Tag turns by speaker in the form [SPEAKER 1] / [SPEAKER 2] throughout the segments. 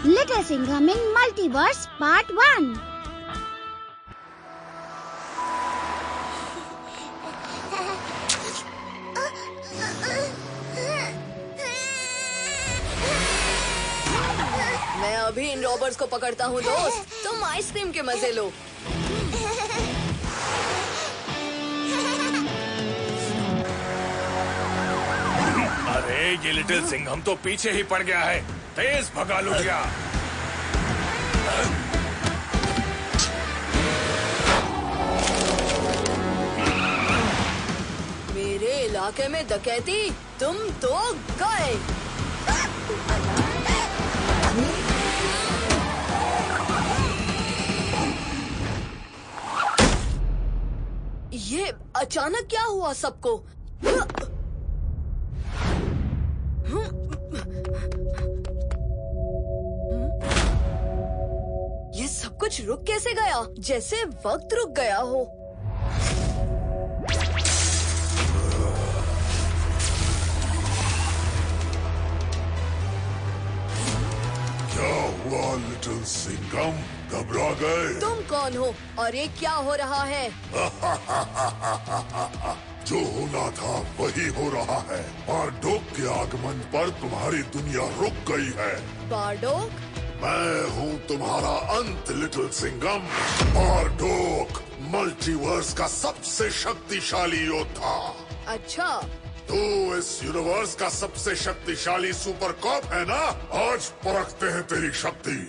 [SPEAKER 1] Little Singham in Multiverse Part 1.
[SPEAKER 2] मैं अभी इन robbers को पकड़ता हूँ दोस्त, तुम आइसक्रीम के मजे लो।
[SPEAKER 3] अरे ये लिटिल सिंघम तो पीछे ही पड़ गया है, तेज भगा लुटिया।
[SPEAKER 2] मेरे इलाके में डकैती, तुम तो गए। ये अचानक क्या हुआ सबको? ये सब कुछ रुक कैसे गया? जैसे वक्त रुक गया हो।
[SPEAKER 4] क्या हुआ लिटिल सिंघम, घबरा गए?
[SPEAKER 2] तुम कौन हो और ये क्या हो रहा है?
[SPEAKER 4] जो होना था वही हो रहा है। बारडोक के आगमन पर तुम्हारी दुनिया रुक गई है।
[SPEAKER 2] बारडोक?
[SPEAKER 4] मैं हूँ तुम्हारा अंत लिटिल सिंघम। बारडोक मल्टीवर्स का सबसे शक्तिशाली योद्धा।
[SPEAKER 2] अच्छा,
[SPEAKER 4] तू इस यूनिवर्स का सबसे शक्तिशाली सुपर कॉप है ना? आज परखते हैं तेरी शक्ति।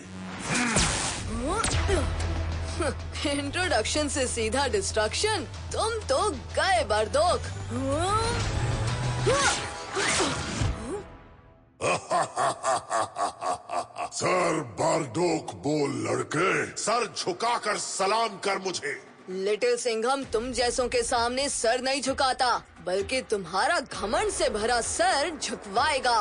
[SPEAKER 2] इंट्रोडक्शन से सीधा डिस्ट्रक्शन। तुम तो गए बारडोक।
[SPEAKER 4] सर बारडोक बोल लड़के, सर झुकाकर सलाम कर मुझे।
[SPEAKER 2] लिटिल सिंघम तुम जैसों के सामने सर नहीं झुकाता, बल्कि तुम्हारा घमंड से भरा सर झुकवाएगा।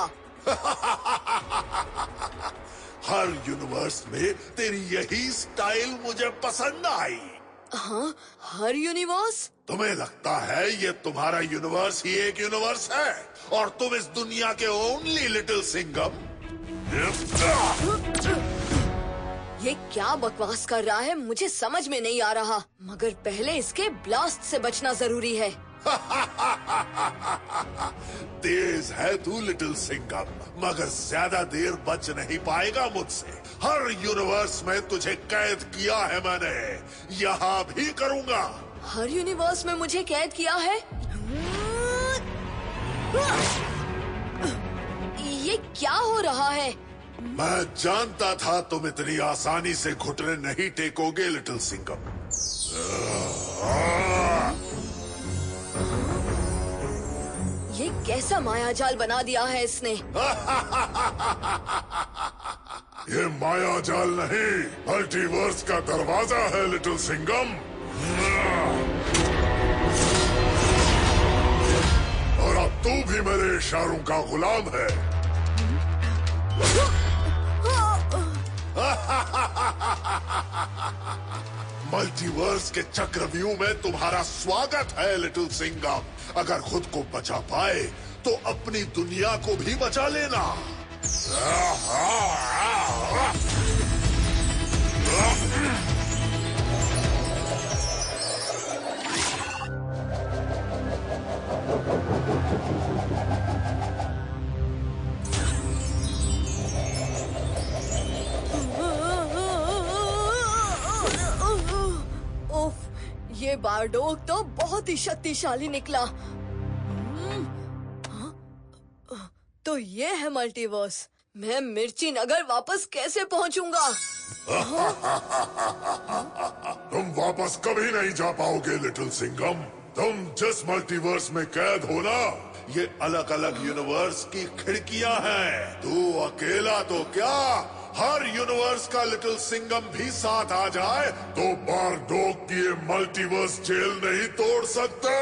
[SPEAKER 4] हर यूनिवर्स में तेरी यही स्टाइल मुझे पसंद आई।
[SPEAKER 2] हाँ, हर यूनिवर्स?
[SPEAKER 4] तुम्हें लगता है ये तुम्हारा यूनिवर्स ही एक यूनिवर्स है और तुम इस दुनिया के ओनली लिटिल सिंघम?
[SPEAKER 2] ये क्या बकवास कर रहा है, मुझे समझ में नहीं आ रहा। मगर पहले इसके ब्लास्ट से बचना जरूरी है।
[SPEAKER 4] तेज है तू लिटिल सिंघम, मगर ज्यादा देर बच नहीं पाएगा मुझसे। हर यूनिवर्स में तुझे कैद किया है मैंने, यहाँ भी करूँगा।
[SPEAKER 2] हर यूनिवर्स में मुझे कैद किया है? ये क्या हो रहा है?
[SPEAKER 4] मैं जानता था तुम इतनी आसानी से घुटने नहीं टेकोगे लिटिल सिंघम।
[SPEAKER 2] ये कैसा मायाजाल बना दिया है इसने?
[SPEAKER 4] ये मायाजाल नहीं, मल्टीवर्स का दरवाजा है लिटिल सिंघम। और अब तू भी मेरे इशारों का गुलाम है। मल्टीवर्स के चक्रव्यूह में तुम्हारा स्वागत है लिटिल सिंघम। अगर खुद को बचा पाए तो अपनी दुनिया को भी बचा लेना।
[SPEAKER 2] ये बारडोक तो बहुत ही शक्तिशाली निकला। तो ये है मल्टीवर्स। मैं मिर्ची नगर वापस कैसे पहुंचूंगा?
[SPEAKER 4] तुम वापस कभी नहीं जा पाओगे लिटिल सिंघम। तुम जिस मल्टीवर्स में कैद हो ना, ये अलग अलग यूनिवर्स की खिड़कियां हैं। तू अकेला तो क्या, हर यूनिवर्स का लिटिल सिंघम भी साथ आ जाए तो बारडोक की ये मल्टीवर्स जेल नहीं तोड़ सकते।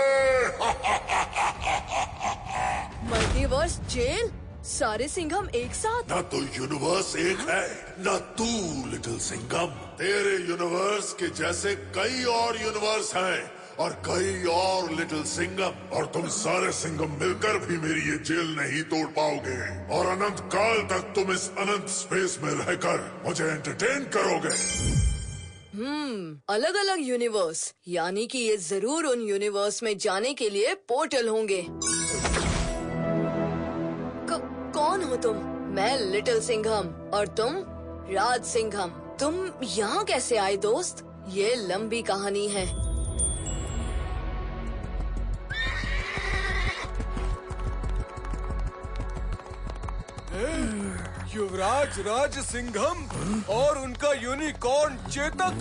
[SPEAKER 2] Multiverse jail? सारे सिंघम एक साथ?
[SPEAKER 4] न तो यूनिवर्स एक है, न तू लिटिल सिंघम। तेरे यूनिवर्स के जैसे कई और यूनिवर्स हैं और कई और लिटिल सिंघम, और तुम सारे सिंघम मिलकर भी मेरी ये जेल नहीं तोड़ पाओगे। और अनंत काल तक तुम इस अनंत स्पेस में रहकर मुझे एंटरटेन करोगे।
[SPEAKER 2] अलग अलग यूनिवर्स, यानी कि ये जरूर उन यूनिवर्स में जाने के लिए पोर्टल होंगे। कौन हो तुम? मैं लिटिल सिंघम और तुम राज सिंघम। तुम यहाँ कैसे आए दोस्त? ये लंबी कहानी है।
[SPEAKER 5] युवराज राज सिंघम और उनका यूनिकॉर्न चेतक।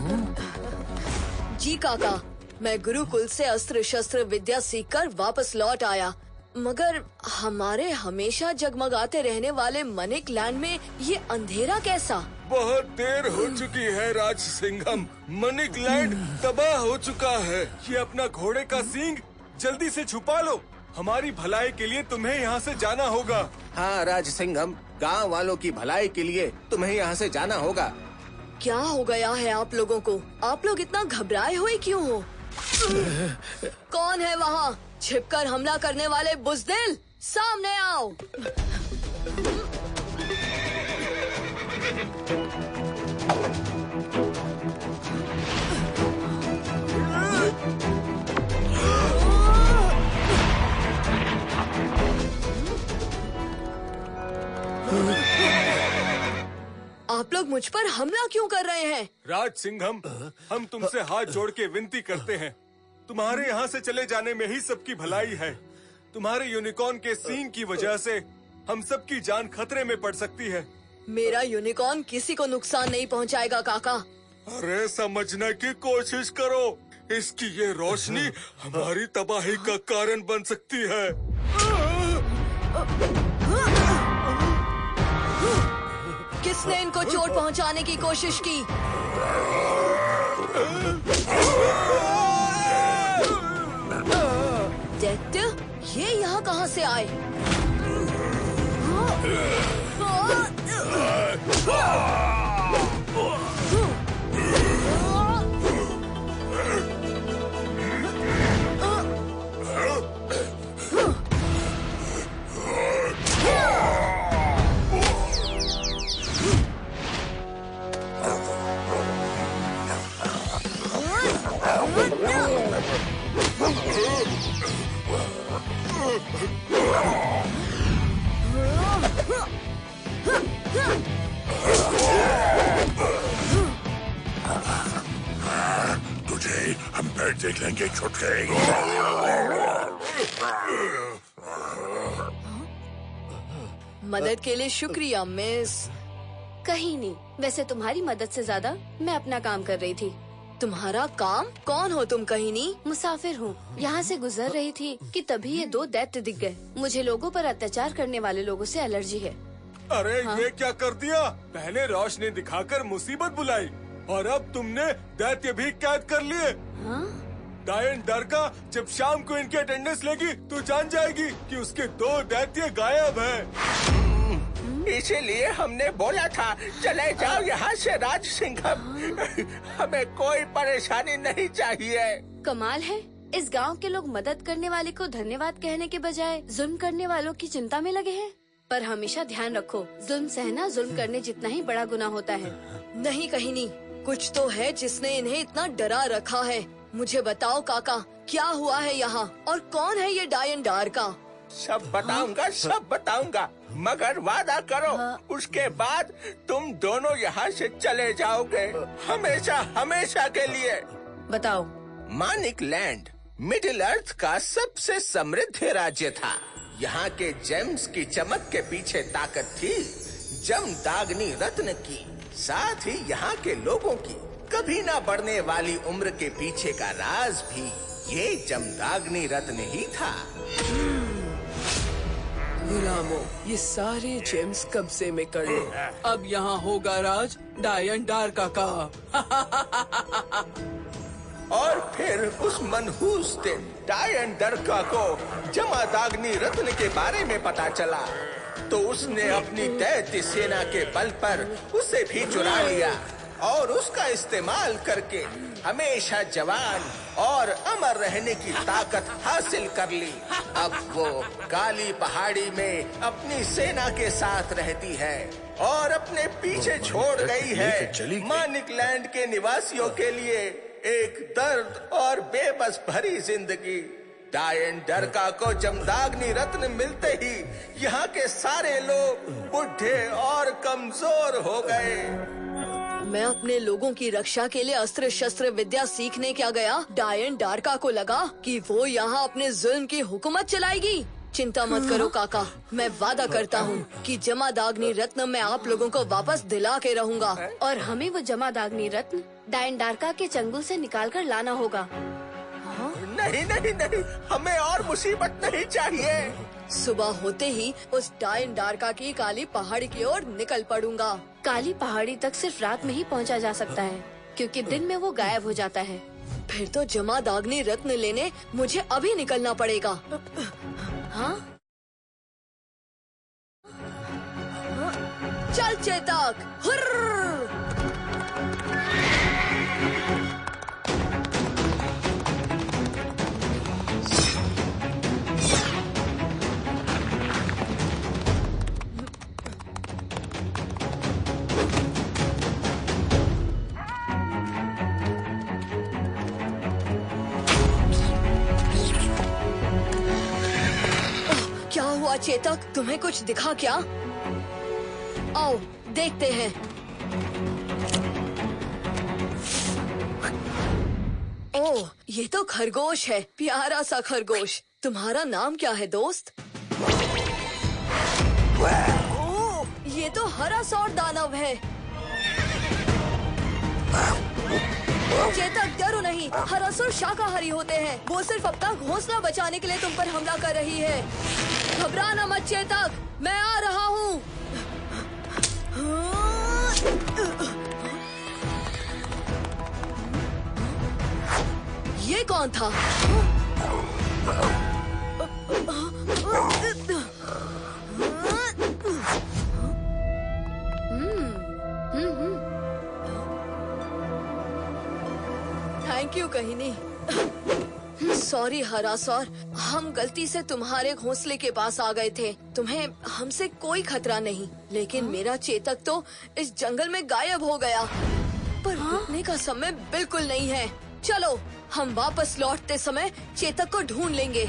[SPEAKER 2] जी काका, मैं गुरुकुल से अस्त्र शस्त्र विद्या सीखकर वापस लौट आया, मगर हमारे हमेशा जगमगाते रहने वाले मनिक लैंड में ये अंधेरा कैसा?
[SPEAKER 5] बहुत देर हो चुकी है राज सिंघम। मनिक लैंड तबाह हो चुका है। ये अपना घोड़े का सींग जल्दी से छुपा लो। हमारी भलाई के लिए तुम्हें यहाँ से जाना होगा।
[SPEAKER 6] हाँ राज सिंघम, गाँव वालों की भलाई के लिए तुम्हें यहाँ से जाना होगा।
[SPEAKER 2] क्या हो गया है आप लोगों को? आप लोग इतना घबराए हुए क्यों हो? कौन है वहाँ? छिपकर हमला करने वाले बुज़दिल, सामने आओ। आप लोग मुझ पर हमला क्यों कर रहे हैं?
[SPEAKER 5] राज सिंघम, हम तुमसे हाथ जोड़ के विनती करते हैं। तुम्हारे यहाँ से चले जाने में ही सबकी भलाई है। तुम्हारे यूनिकॉर्न के सींग की वजह से हम सबकी जान खतरे में पड़ सकती है।
[SPEAKER 2] मेरा यूनिकॉर्न किसी को नुकसान नहीं पहुँचाएगा काका।
[SPEAKER 5] अरे समझने की कोशिश करो, इसकी ये रोशनी हमारी तबाही का कारण बन सकती है।
[SPEAKER 2] किसने इनको चोट पहुंचाने की कोशिश की? दैत्य, ये यहाँ कहाँ से आए?
[SPEAKER 4] तुझे हम बैठ देख लेंगे छुटके।
[SPEAKER 2] मदद के लिए शुक्रिया मिस।
[SPEAKER 7] कहीं नहीं, वैसे तुम्हारी मदद से ज्यादा मैं अपना काम कर रही थी।
[SPEAKER 2] तुम्हारा काम? कौन हो तुम? कहीं नहीं।
[SPEAKER 7] मुसाफिर हूँ, यहाँ से गुजर रही थी कि तभी ये दो दैत्य दिख गए। मुझे लोगों पर अत्याचार करने वाले लोगों से एलर्जी है।
[SPEAKER 5] अरे ये क्या कर दिया? पहले रोशनी दिखाकर मुसीबत बुलाई और अब तुमने दैत्य भी कैद कर लिए। डायन डर का जब शाम को इनकी अटेंडेंस लेगी तो जान जाएगी कि उसके दो दैत्य गायब हैं।
[SPEAKER 6] इसीलिए हमने बोला था चले जाओ यहाँ से राज सिंघम। हमें कोई परेशानी नहीं चाहिए।
[SPEAKER 7] कमाल है, इस गांव के लोग मदद करने वाले को धन्यवाद कहने के बजाय जुल्म करने वालों की चिंता में लगे हैं। पर हमेशा ध्यान रखो, जुल्म सहना जुल्म करने जितना ही बड़ा गुनाह होता है।
[SPEAKER 2] नहीं कहीं नहीं, कुछ तो है जिसने इन्हें इतना डरा रखा है। मुझे बताओ काका, क्या हुआ है यहाँ और कौन है ये डायन डार का?
[SPEAKER 6] सब बताऊंगा, सब बताऊंगा, मगर वादा करो उसके बाद तुम दोनों यहाँ से चले जाओगे, हमेशा हमेशा के लिए।
[SPEAKER 7] बताओ।
[SPEAKER 6] मानिक लैंड मिडिल अर्थ का सबसे समृद्ध राज्य था। यहाँ के जेम्स की चमक के पीछे ताकत थी जमदाग्नि रत्न की। साथ ही यहाँ के लोगों की कभी ना बढ़ने वाली उम्र के पीछे का राज भी ये जमदाग्नि रत्न ही था।
[SPEAKER 8] गुलामों, ये सारे जेम्स कब्जे में कर लो। अब यहाँ होगा राज डायन डार का।
[SPEAKER 6] और फिर उस मनहूस दिन डायन डरका को जमदाग्नि रत्न के बारे में पता चला, तो उसने अपनी दैत्य सेना के बल पर उसे भी चुरा लिया। और उसका इस्तेमाल करके हमेशा जवान और अमर रहने की ताकत हासिल कर ली। अब वो काली पहाड़ी में अपनी सेना के साथ रहती है और अपने पीछे छोड़ गई है मानिक लैंड के निवासियों के लिए एक दर्द और बेबस भरी जिंदगी। डायन डरका को जमदाग्नि रत्न मिलते ही यहाँ के सारे लोग बुढ़े और कमजोर हो गए।
[SPEAKER 2] मैं अपने लोगों की रक्षा के लिए अस्त्र शस्त्र विद्या सीखने क्या गया। डायन डार्का को लगा कि वो यहाँ अपने जुल्म की हुकूमत चलाएगी। चिंता मत करो काका, मैं वादा करता हूँ कि जमादाग्नि रत्न मैं आप लोगों को वापस दिला के रहूँगा।
[SPEAKER 7] और हमें वो जमादाग्नि रत्न डायन डार्का के चंगुल से निकाल कर लाना होगा।
[SPEAKER 6] नहीं नहीं नहीं, हमें और मुसीबत नहीं चाहिए।
[SPEAKER 2] सुबह होते ही उस डायन डार्का की काली पहाड़ी की ओर निकल पड़ूंगा।
[SPEAKER 7] काली पहाड़ी तक सिर्फ रात में ही पहुंचा जा सकता है, क्योंकि दिन में वो गायब हो जाता है।
[SPEAKER 2] फिर तो जमादाग्नि रत्न लेने मुझे अभी निकलना पड़ेगा। हाँ? चल चेतक, हुर्र! क्या हुआ चेतक, तुम्हें कुछ दिखा क्या? आओ देखते हैं। ओह, ये तो खरगोश है, प्यारा सा खरगोश। तुम्हारा नाम क्या है दोस्त? ओह, ये तो हरा सौर दानव है। चेतक डरो नहीं, हरासुर शाकाहारी होते हैं। वो सिर्फ अपना घोंसला बचाने के लिए तुम पर हमला कर रही है। घबराना मत चेतक, मैं आ रहा हूँ। ये कौन था? थैंक यू कहिनी। सॉरी हरासौर, हम गलती से तुम्हारे घोंसले के पास आ गए थे। तुम्हें हमसे कोई खतरा नहीं, लेकिन मेरा चेतक तो इस जंगल में गायब हो गया। पर रुकने का समय बिल्कुल नहीं है। चलो हम वापस लौटते समय चेतक को ढूंढ लेंगे।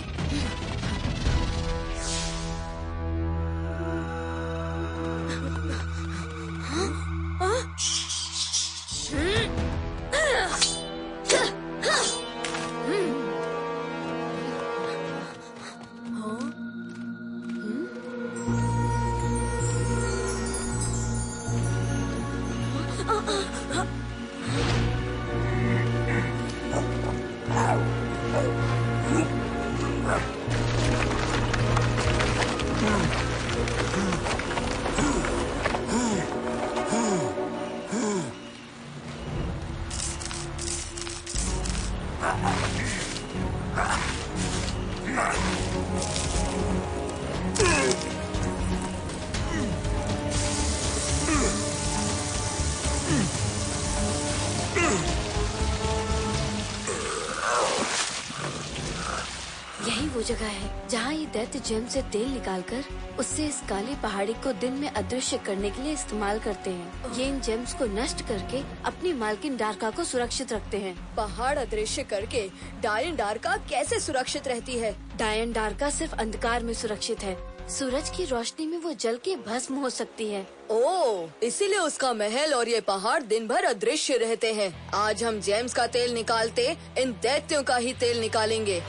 [SPEAKER 7] यही वो जगह है जहाँ ये दैत्य जेम से तेल निकालकर उससे इस काली पहाड़ी को दिन में अदृश्य करने के लिए इस्तेमाल करते हैं। ये इन जेम्स को नष्ट करके अपनी मालकिन डार्का को सुरक्षित रखते हैं।
[SPEAKER 2] पहाड़ अदृश्य करके डायन डार्का कैसे सुरक्षित रहती है?
[SPEAKER 7] डायन डार्का सिर्फ अंधकार में सुरक्षित है। सूरज की रोशनी में वो जल के भस्म हो सकती है।
[SPEAKER 2] ओह, इसीलिए उसका महल और ये पहाड़ दिन भर अदृश्य रहते हैं। आज हम जेम्स का तेल निकालते इन दैत्यों का ही तेल निकालेंगे।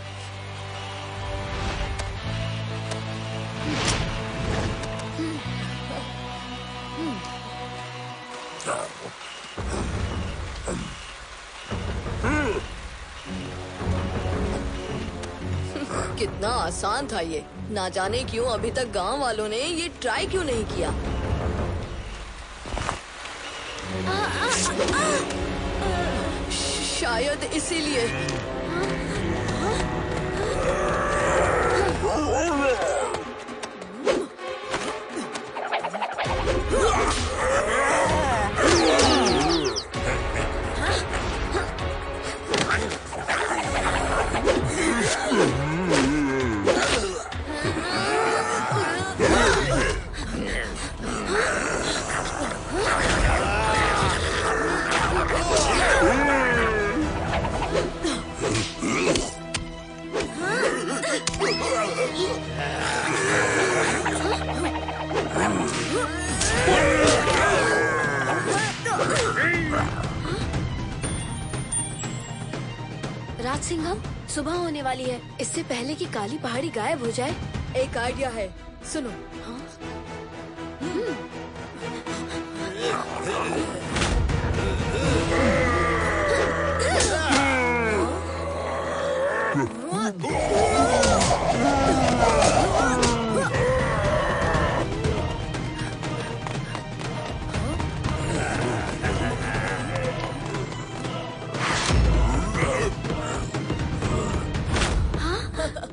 [SPEAKER 2] कितना आसान था ये। ना जाने क्यों अभी तक गांव वालों ने ये ट्राई क्यों नहीं किया। शायद इसीलिए।
[SPEAKER 7] राज सिंघम, सुबह होने वाली है। इससे पहले कि काली पहाड़ी गायब हो जाए,
[SPEAKER 2] एक आइडिया है, सुनो।
[SPEAKER 7] हाँ?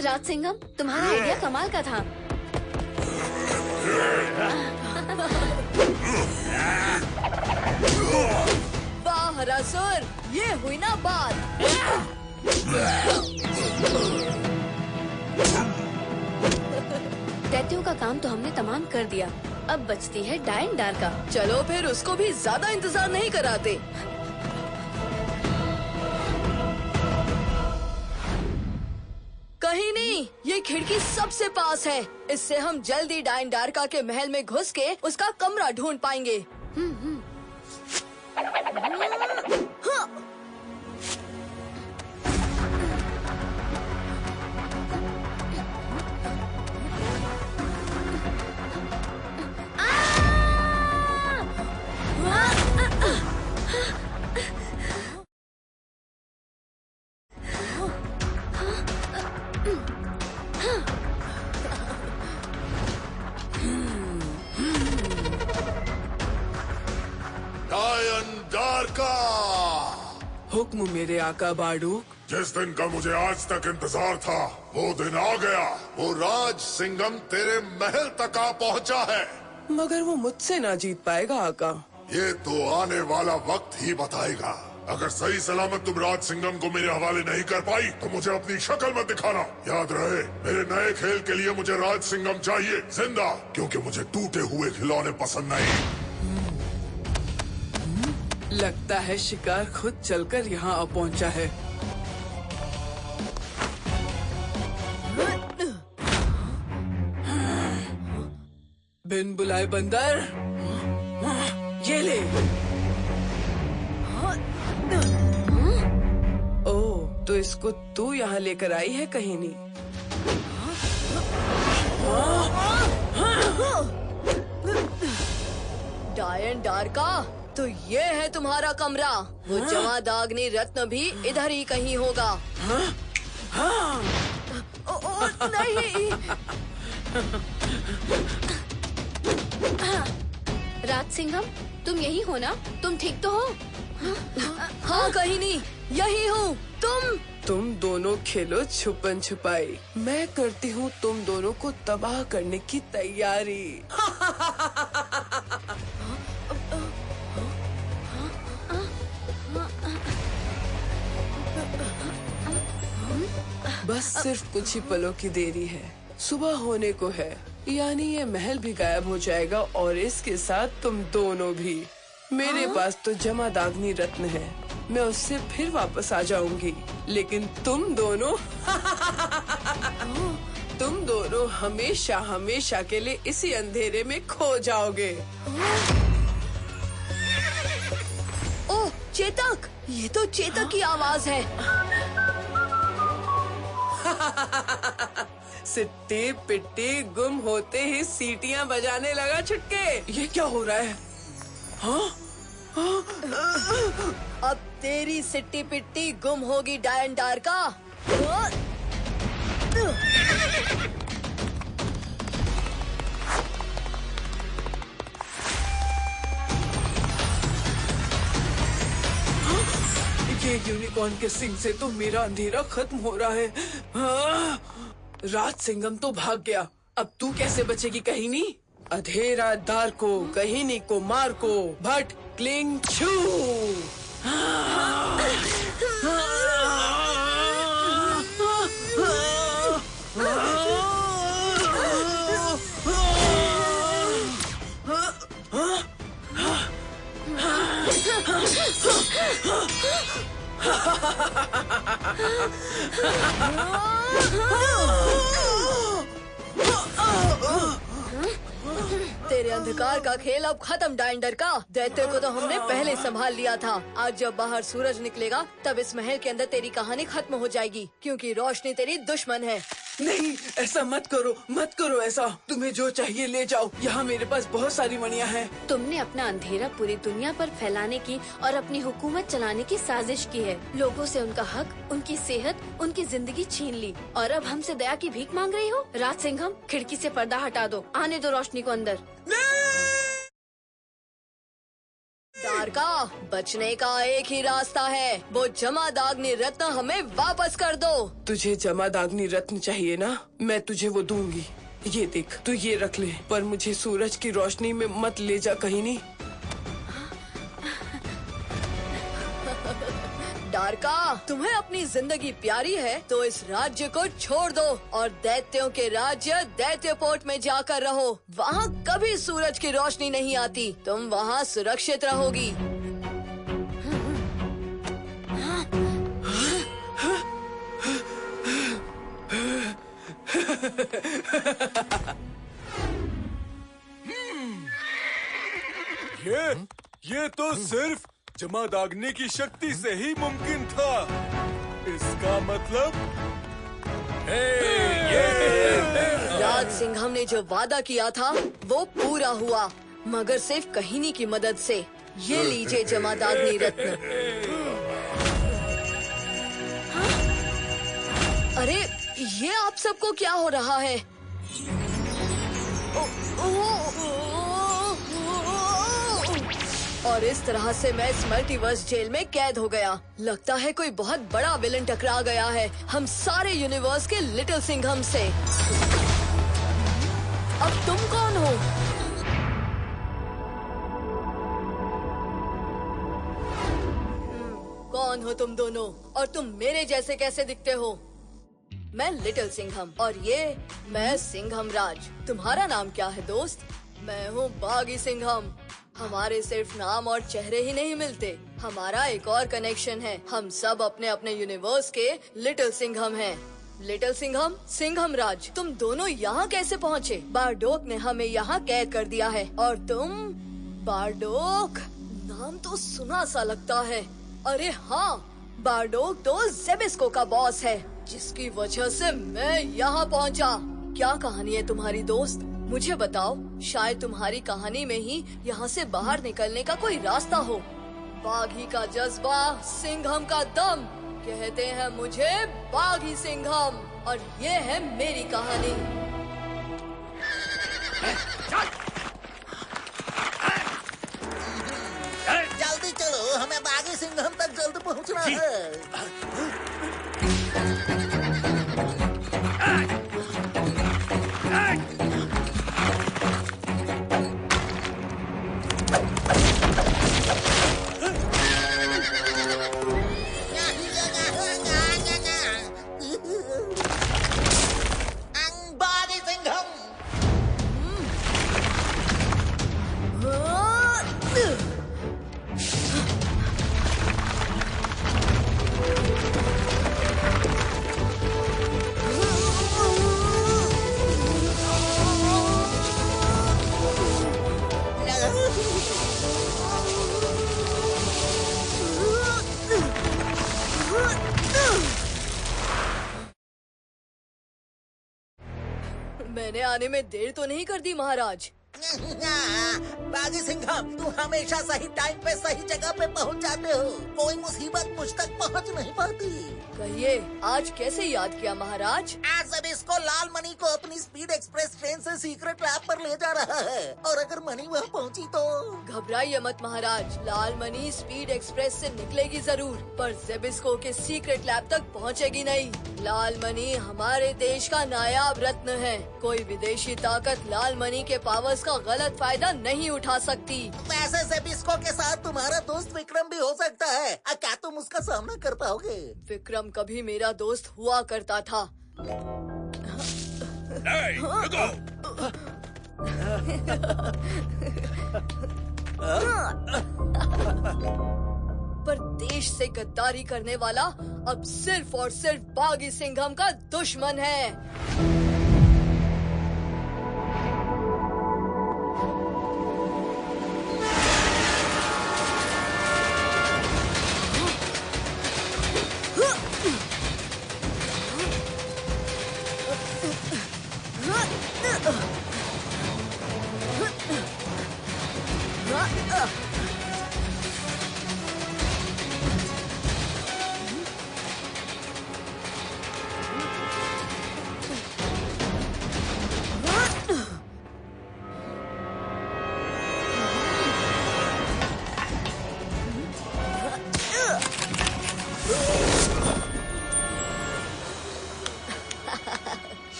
[SPEAKER 7] राज सिंघम, तुम्हारा आइडिया कमाल का था।
[SPEAKER 2] वाह हरासुर, ये हुई ना बात।
[SPEAKER 7] दैत्यों का काम तो हमने तमाम कर दिया, अब बचती है डायन डार्का।
[SPEAKER 2] चलो फिर उसको भी ज्यादा इंतजार नहीं कराते। कहीं नहीं, ये खिड़की सबसे पास है। इससे हम जल्दी डायन डार्का के महल में घुस के उसका कमरा ढूंढ पाएंगे। हाँ।
[SPEAKER 4] डायन डार्का,
[SPEAKER 8] हुक्म मेरे आका बाडूक।
[SPEAKER 4] जिस दिन का मुझे आज तक इंतजार था वो दिन आ गया। वो राज सिंघम तेरे महल तक आ पहुंचा है।
[SPEAKER 8] मगर वो मुझसे ना जीत पाएगा आका।
[SPEAKER 4] ये तो आने वाला वक्त ही बताएगा। अगर सही सलामत तुम राज सिंघम को मेरे हवाले नहीं कर पाई तो मुझे अपनी शक्ल मत दिखाना। याद रहे, मेरे नए खेल के लिए मुझे राज सिंघम चाहिए जिंदा, क्योंकि मुझे टूटे हुए खिलौने पसंद नहीं।
[SPEAKER 8] लगता है शिकार खुद चलकर यहाँ आ पहुँचा है। बिन बुलाए बंदर, ये ले। ओ, तो इसको तू यहाँ लेकर आई है कहीं नहीं?
[SPEAKER 2] डायन डार्का, तो ये है तुम्हारा कमरा। वो जमादाग्नि रत्न भी इधर ही कहीं होगा। ओ, नहीं।
[SPEAKER 7] राज सिंघम, तुम यही हो ना? तुम ठीक तो हो?
[SPEAKER 2] हाँ, कहीं नहीं, यही हूँ।
[SPEAKER 8] तुम दोनों खेलो छुपन छुपाई। मैं करती हूँ तुम दोनों को तबाह करने की तैयारी। बस सिर्फ कुछ ही पलों की देरी है। सुबह होने को है, यानी ये महल भी गायब हो जाएगा और इसके साथ तुम दोनों भी। मेरे पास तो जमादाग्नि रत्न है, मैं उससे फिर वापस आ जाऊंगी। लेकिन तुम दोनों तुम दोनों हमेशा हमेशा के लिए इसी अंधेरे में खो जाओगे।
[SPEAKER 2] ओह, चेतक! ये तो चेतक की आवाज है।
[SPEAKER 8] सिट्टी पिट्टी गुम होते ही सीटियां बजाने लगा छुटके। ये क्या हो रहा है? हाँ?
[SPEAKER 2] अब तेरी सिट्टी पिट्टी गुम होगी डायन डार्का।
[SPEAKER 8] ये यूनिकॉर्न के सिंग से तो मेरा अंधेरा खत्म हो रहा है। हाँ? राज सिंघम तो भाग गया, अब तू कैसे बचेगी कहीं नहीं? अधेरा दार को कहीं को मार को भट क्लिंग छू।
[SPEAKER 2] तेरे अंधकार का खेल अब खत्म डायन का। दैत्य को तो हमने पहले संभाल लिया था। आज जब बाहर सूरज निकलेगा तब इस महल के अंदर तेरी कहानी खत्म हो जाएगी, क्योंकि रोशनी तेरी दुश्मन है।
[SPEAKER 8] नहीं, ऐसा मत करो ऐसा। तुम्हें जो चाहिए ले जाओ, यहाँ मेरे पास बहुत सारी मणियाँ हैं।
[SPEAKER 7] तुमने अपना अंधेरा पूरी दुनिया पर फैलाने की और अपनी हुकूमत चलाने की साजिश की है। लोगों से उनका हक, उनकी सेहत, उनकी जिंदगी छीन ली और अब हमसे दया की भीख मांग रही हो। राज सिंघम, खिड़की से पर्दा हटा दो, आने दो रोशनी को अंदर।
[SPEAKER 2] दारका, बचने का एक ही रास्ता है, वो जमादाग्नि रत्न हमें वापस कर दो।
[SPEAKER 8] तुझे जमादाग्नि रत्न चाहिए ना? मैं तुझे वो दूंगी। ये देख, तू ये रख ले, पर मुझे सूरज की रोशनी में मत ले जा कहीं नहीं।
[SPEAKER 2] दारका, तुम्हें अपनी जिंदगी प्यारी है तो इस राज्य को छोड़ दो और दैत्यों के राज्य दैत्यपोर्ट में जाकर रहो। वहाँ कभी सूरज की रोशनी नहीं आती, तुम वहाँ सुरक्षित रहोगी।
[SPEAKER 5] ये तो सिर्फ जमादाग्नि की शक्ति से ही मुमकिन था। इसका मतलब
[SPEAKER 2] राज सिंघम ने जो वादा किया था वो पूरा हुआ, मगर सिर्फ कहीनी की मदद से। ये लीजिए जमादाग्नि रत्न। अरे ये आप सबको क्या हो रहा है? और इस तरह से मैं इस मल्टीवर्स जेल में कैद हो गया। लगता है कोई बहुत बड़ा विलन टकरा गया है हम सारे यूनिवर्स के लिटिल सिंघम से। अब तुम कौन हो? कौन हो तुम दोनों, और तुम मेरे जैसे कैसे दिखते हो? मैं लिटिल सिंघम और ये मैं सिंघम राज। तुम्हारा नाम क्या है दोस्त? मैं हूँ बागी सिंघम। हमारे सिर्फ नाम और चेहरे ही नहीं मिलते, हमारा एक और कनेक्शन है। हम सब अपने अपने यूनिवर्स के लिटिल सिंघम हैं। लिटिल सिंघम, सिंघम राज, तुम दोनों यहाँ कैसे पहुँचे? बारडोक ने हमें यहाँ कैद कर दिया है और तुम बारडोक, नाम तो सुना सा लगता है। अरे हाँ, बारडोक तो जेबिस्को का बॉस है, जिसकी वजह से मैं यहाँ पहुँचा। क्या कहानी है तुम्हारी दोस्त? मुझे बताओ, शायद तुम्हारी कहानी में ही यहाँ से बाहर निकलने का कोई रास्ता हो। बाघी का जज्बा, सिंघम का दम, कहते हैं मुझे बाघी सिंघम, और ये है मेरी कहानी।
[SPEAKER 9] जल्दी चलो, हमें बाघी सिंघम तक जल्द पहुँचना है।
[SPEAKER 2] मैंने आने में देर तो नहीं कर दी महाराज?
[SPEAKER 9] बागी सिंघम, तू हमेशा सही टाइम पे सही जगह पे पहुंच जाते हो। कोई मुसीबत मुझ तक पहुंच नहीं पाती।
[SPEAKER 2] कहिए, आज कैसे याद किया महाराज?
[SPEAKER 9] आज सब इसको लाल मनी को अपनी स्पीड एक्सप्रेस ट्रेन से सीक्रेट लैब पर ले जा रहा है, और अगर मनी वहाँ पहुँची तो?
[SPEAKER 2] घबराइए मत महाराज, लाल मनी स्पीड एक्सप्रेस से निकलेगी जरूर, पर जेबिस्को के सीक्रेट लैब तक पहुँचेगी नहीं। लाल मनी हमारे देश का नायाब रत्न है। कोई विदेशी ताकत लाल मनी के पावर्स का गलत फायदा नहीं उठा सकती।
[SPEAKER 9] वैसे जेबिस्को के साथ तुम्हारा दोस्त विक्रम भी हो सकता है। क्या तुम उसका सामना कर पाओगे?
[SPEAKER 2] विक्रम कभी मेरा दोस्त हुआ करता था। पर देश से गद्दारी करने वाला अब सिर्फ और सिर्फ बागी सिंघम का दुश्मन है।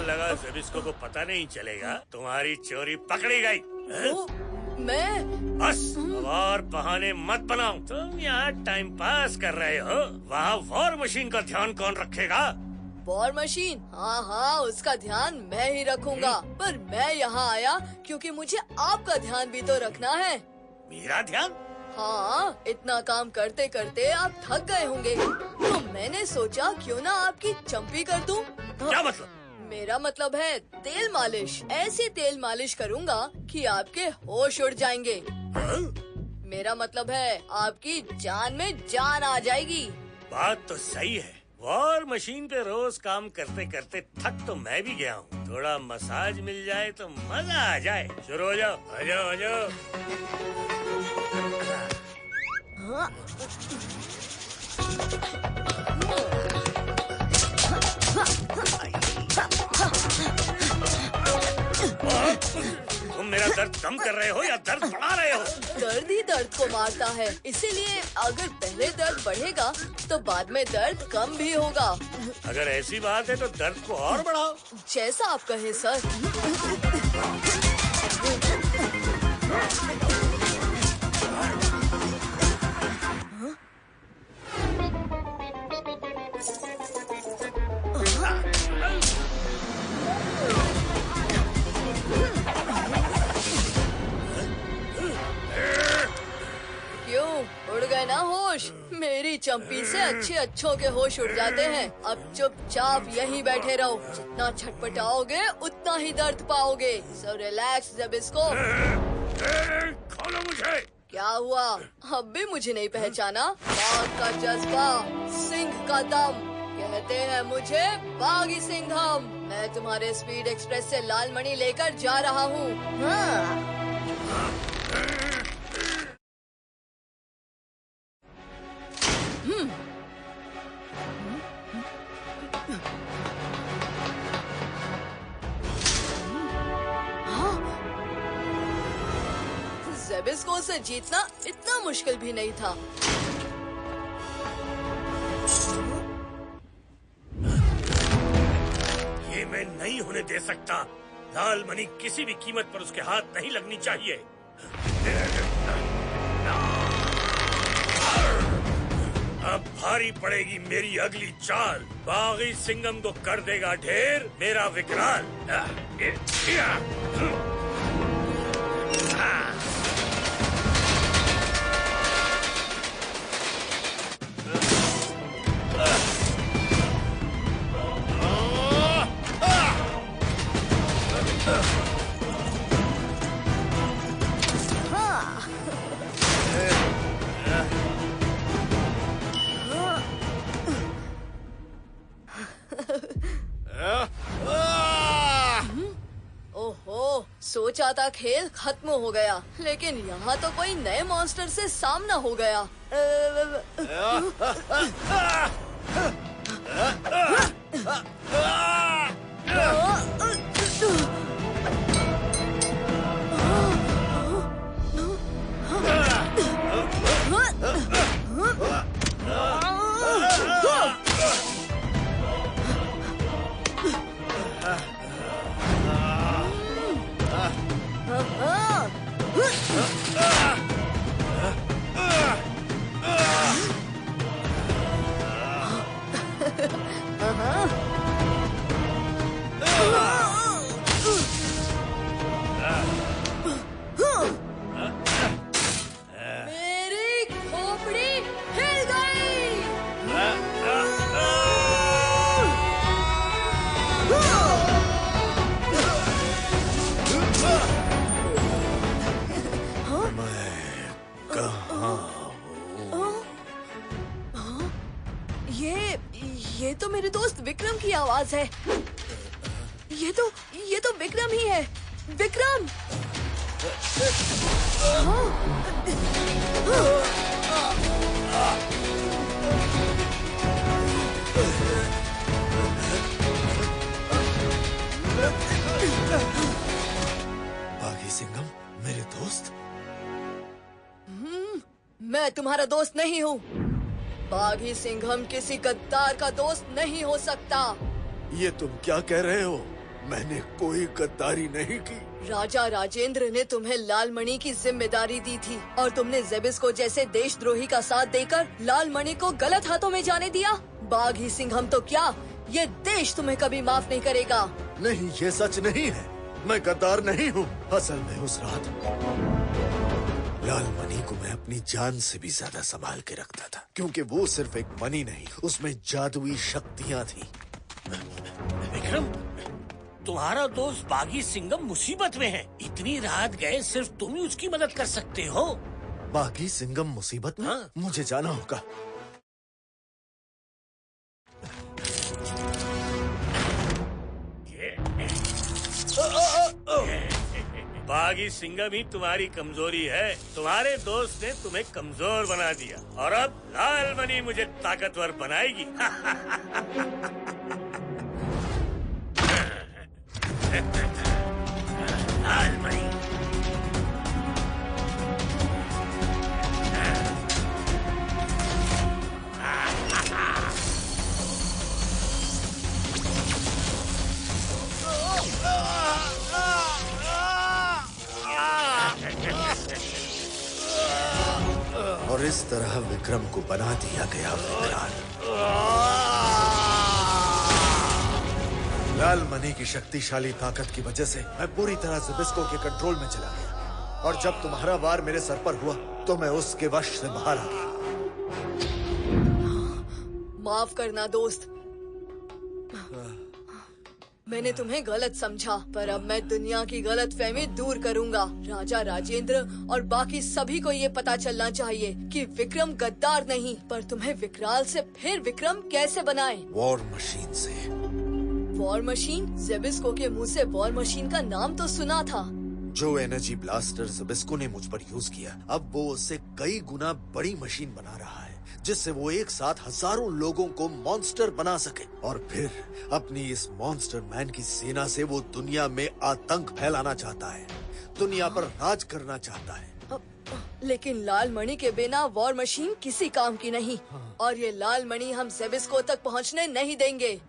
[SPEAKER 3] लगा ज़ेबिस्को को पता नहीं चलेगा तुम्हारी चोरी पकड़ी गई।
[SPEAKER 2] मैं
[SPEAKER 3] बस और बहाने मत बनाओ। तुम यहाँ टाइम पास कर रहे हो, वहाँ वॉर मशीन का ध्यान कौन रखेगा?
[SPEAKER 2] War machine? हाँ हाँ, उसका ध्यान मैं ही रखूंगा। पर मैं यहाँ आया क्योंकि मुझे आपका ध्यान भी तो रखना है।
[SPEAKER 3] मेरा ध्यान?
[SPEAKER 2] हाँ, इतना काम करते करते आप थक गए होंगे, तो मैंने सोचा क्यों ना आपकी चंपी कर दूं।
[SPEAKER 3] क्या मतलब?
[SPEAKER 2] मेरा मतलब है तेल मालिश। ऐसी तेल मालिश करूंगा कि आपके होश उड़ जाएंगे। मेरा मतलब है आपकी जान में जान आ जाएगी।
[SPEAKER 3] बात तो सही है। वॉर मशीन पे रोज काम करते करते थक तो मैं भी गया हूँ। थोड़ा मसाज मिल जाए तो मजा आ जाए। शुरू हो जाओ, आ जाओ, आ जाओ। तुम मेरा दर्द कम कर रहे हो या दर्द बढ़ा रहे हो?
[SPEAKER 2] दर्द ही दर्द को मारता है, इसीलिए अगर पहले दर्द बढ़ेगा तो बाद में दर्द कम भी होगा।
[SPEAKER 3] अगर ऐसी बात है तो दर्द को और बढ़ाओ।
[SPEAKER 2] जैसा आप कहे सर। उड़ गए ना होश? मेरी चंपी से अच्छों के होश उड़ जाते हैं। अब चुपचाप यहीं बैठे रहो। जितना छटपटाओगे उतना ही दर्द पाओगे। So relax Zebisco.
[SPEAKER 3] खोलो मुझे।
[SPEAKER 2] क्या हुआ? अब भी मुझे नहीं पहचाना? बाघ का जज्बा, सिंह का दम, कहते हैं मुझे बागी सिंघम। मैं तुम्हारे स्पीड एक्सप्रेस से लाल मणि लेकर जा रहा हूँ। हाँ। ज़ेबिस्को से जीतना इतना मुश्किल भी नहीं था।
[SPEAKER 3] ये मैं नहीं होने दे सकता। लाल मणि किसी भी कीमत पर उसके हाथ नहीं लगनी चाहिए। अब भारी पड़ेगी मेरी अगली चाल। बागी सिंघम को कर देगा ढेर मेरा विकराल।
[SPEAKER 2] ओहो, सोचा था खेल खत्म हो गया, लेकिन यहाँ तो कोई नए मॉन्स्टर से सामना हो गया। मेरी खोपड़ी हिल गई। ये तो मेरे दोस्त विक्रम की आवाज है। ये तो विक्रम ही है। विक्रम!
[SPEAKER 3] बागी सिंघम, मेरे दोस्त?
[SPEAKER 2] मैं तुम्हारा दोस्त नहीं हूँ। बागी सिंघम किसी गद्दार का दोस्त नहीं हो सकता।
[SPEAKER 10] ये तुम क्या कह रहे हो? मैंने कोई गद्दारी नहीं की।
[SPEAKER 2] राजा राजेंद्र ने तुम्हें लाल मणि की जिम्मेदारी दी थी और तुमने जेबिस को जैसे देशद्रोही का साथ देकर लाल मणि को गलत हाथों में जाने दिया। बाघी सिंघम तो क्या, ये देश तुम्हें कभी माफ नहीं करेगा।
[SPEAKER 10] नहीं, ये सच नहीं है। मैं गद्दार नहीं हूँ। असल में उस रात लाल मणि को मैं अपनी जान से भी ज्यादा संभाल के रखता था, क्योंकि वो सिर्फ एक मणि नहीं, उसमें जादुई शक्तियाँ थी।
[SPEAKER 3] विक्रम, तुम्हारा दोस्त बागी सिंघम मुसीबत में है। इतनी रात गए सिर्फ तुम ही उसकी मदद कर सकते हो।
[SPEAKER 10] बागी सिंघम मुसीबत में?
[SPEAKER 3] हाँ।
[SPEAKER 10] मुझे जाना होगा।
[SPEAKER 3] बागी सिंघम ही तुम्हारी कमजोरी है। तुम्हारे दोस्त ने तुम्हें कमजोर बना दिया और अब लाल मणि मुझे ताकतवर बनाएगी। लाल मणि।
[SPEAKER 10] और इस तरह विक्रम को बना दिया गया विकराल। लाल मणि की शक्तिशाली ताकत की वजह से मैं पूरी तरह ज़िबिस्को के कंट्रोल में चला गया, और जब तुम्हारा वार मेरे सर पर हुआ तो मैं उसके वश से बाहर आ गया।
[SPEAKER 2] माफ करना दोस्त, मैंने तुम्हें गलत समझा, पर अब मैं दुनिया की गलतफहमी दूर करूंगा। राजा राजेंद्र और बाकी सभी को ये पता चलना चाहिए कि विक्रम गद्दार नहीं, पर तुम्हें विकराल से फिर विक्रम कैसे बनाए।
[SPEAKER 10] वॉर मशीन से।
[SPEAKER 2] War machine? ज़ेबिस्को के मुंह से वॉर मशीन का नाम तो सुना था।
[SPEAKER 10] जो एनर्जी ब्लास्टर ज़िबिस्को ने मुझ पर यूज किया, अब वो उससे कई गुना बड़ी मशीन बना रहा है, जिससे वो एक साथ हजारों लोगों को मॉन्स्टर बना सके, और फिर अपनी इस मॉन्स्टर मैन की सेना से वो दुनिया में आतंक फैलाना चाहता है, दुनिया पर राज करना चाहता है।
[SPEAKER 2] लेकिन लाल मणि के बिना वॉर मशीन किसी काम की नहीं, और ये लाल मणि हम ज़ेबिस्को तक पहुंचने नहीं देंगे।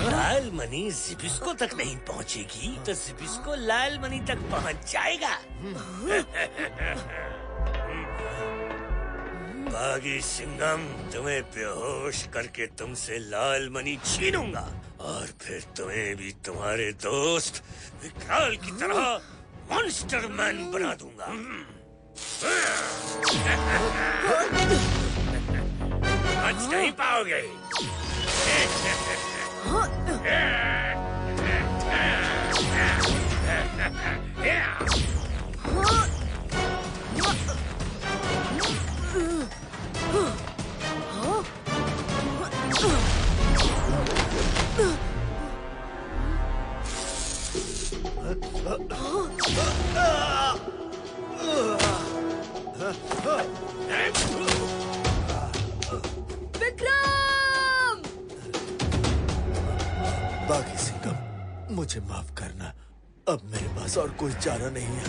[SPEAKER 3] लाल मणि ज़िबिस्को तक नहीं पहुंचेगी तो ज़िबिस्को लाल मणि तक पहुंच जाएगा। बागी सिंघम, तुम्हें बेहोश करके तुमसे लाल मणि छीनूंगा और फिर तुम्हें भी तुम्हारे दोस्त विकराल की तरह मॉन्स्टर मैन बना दूंगा। बच नहीं पाओगे।
[SPEAKER 2] विक्रम!
[SPEAKER 10] बागी सिंघम, मुझे माफ करना, अब मेरे पास और कोई चारा नहीं है।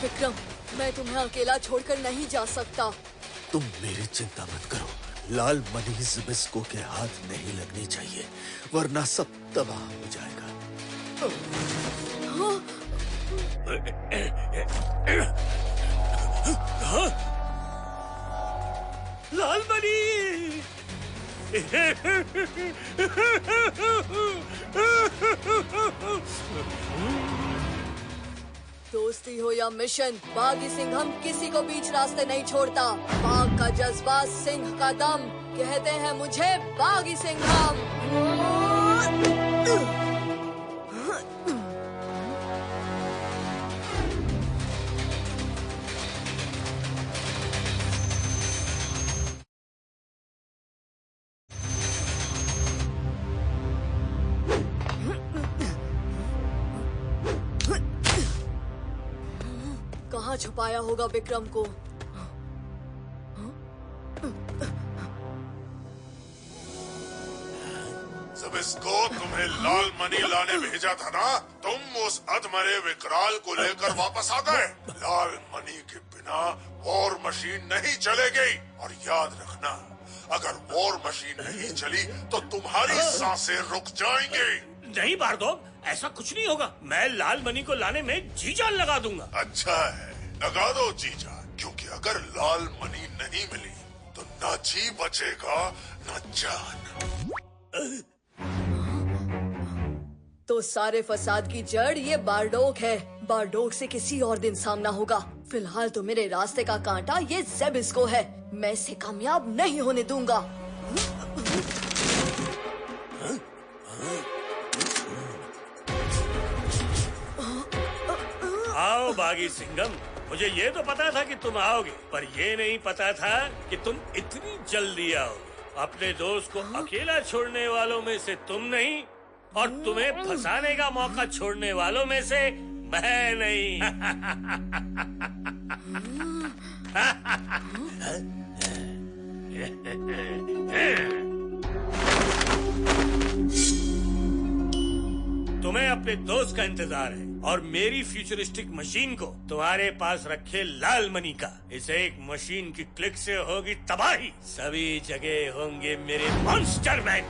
[SPEAKER 2] विक्रम, मैं तुम्हें अकेला छोड़कर नहीं जा सकता।
[SPEAKER 10] तुम मेरी चिंता मत करो, लाल मणि ज़िबिस्को के हाथ नहीं लगनी चाहिए, वरना सब तबाह हो जाएगा।
[SPEAKER 3] लाल मणि!
[SPEAKER 2] दोस्ती हो या मिशन, बागी सिंघम किसी को बीच रास्ते नहीं छोड़ता। बाघ का जज्बा, सिंह का दम, कहते हैं मुझे बागी सिंघम। कहाँ छुपाया होगा विक्रम को?
[SPEAKER 4] जिसको तुम्हें लाल मनी लाने भेजा था ना, तुम उस अधमरे विकराल को लेकर वापस आ गए। लाल मनी के बिना वॉर मशीन नहीं चलेगी। और याद रखना, अगर वॉर मशीन नहीं चली तो तुम्हारी सांसें रुक जाएंगी।
[SPEAKER 3] नहीं बारदोग, ऐसा कुछ नहीं होगा। मैं लाल मनी को लाने में जी जान लगा दूंगा।
[SPEAKER 4] अच्छा है, लगा दो जी जान, क्योंकि अगर लाल मनी नहीं मिली तो न जी बचेगा न जान।
[SPEAKER 2] तो सारे फसाद की जड़ ये बारडोग है। बारडोग से किसी और दिन सामना होगा। फिलहाल तो मेरे रास्ते का कांटा ये ज़ेबिस्को है। मैं इसे कामयाब नहीं होने दूंगा।
[SPEAKER 3] आओ बागी सिंघम, मुझे ये तो पता था कि तुम आओगे, पर ये नहीं पता था कि तुम इतनी जल्दी आओगे। अपने दोस्त को अकेला छोड़ने वालों में से तुम नहीं, और तुम्हें फंसाने का मौका छोड़ने वालों में से मैं नहीं। तुम्हें अपने दोस्त का इंतजार है और मेरी फ्यूचरिस्टिक मशीन को तुम्हारे पास रखे लाल मनी का। इसे एक मशीन की क्लिक से होगी तबाही। सभी जगह होंगे मेरे मॉन्स्टर मैन।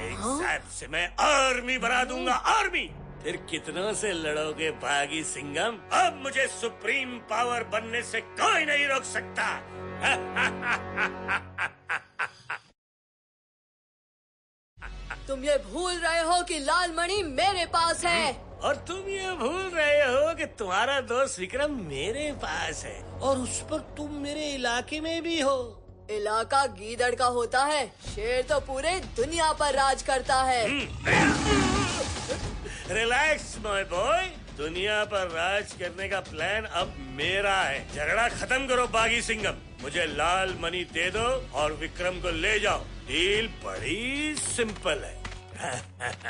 [SPEAKER 3] एक सैप से मैं आर्मी बना दूंगा, आर्मी। फिर कितनों से लड़ोगे बागी सिंघम? अब मुझे सुप्रीम पावर बनने से कोई नहीं रोक सकता।
[SPEAKER 2] तुम ये भूल रहे हो कि लाल मणि मेरे पास है।
[SPEAKER 3] और तुम ये भूल रहे हो कि तुम्हारा दोस्त विक्रम मेरे पास है, और उस पर तुम मेरे इलाके में भी हो।
[SPEAKER 2] इलाका गीदड़ का होता है, शेर तो पूरे दुनिया पर राज करता है।
[SPEAKER 3] रिलैक्स माय बॉय, दुनिया पर राज करने का प्लान अब मेरा है। झगड़ा खत्म करो बागी सिंघम। मुझे लाल मनी दे दो और विक्रम को ले जाओ। डील बड़ी सिंपल है।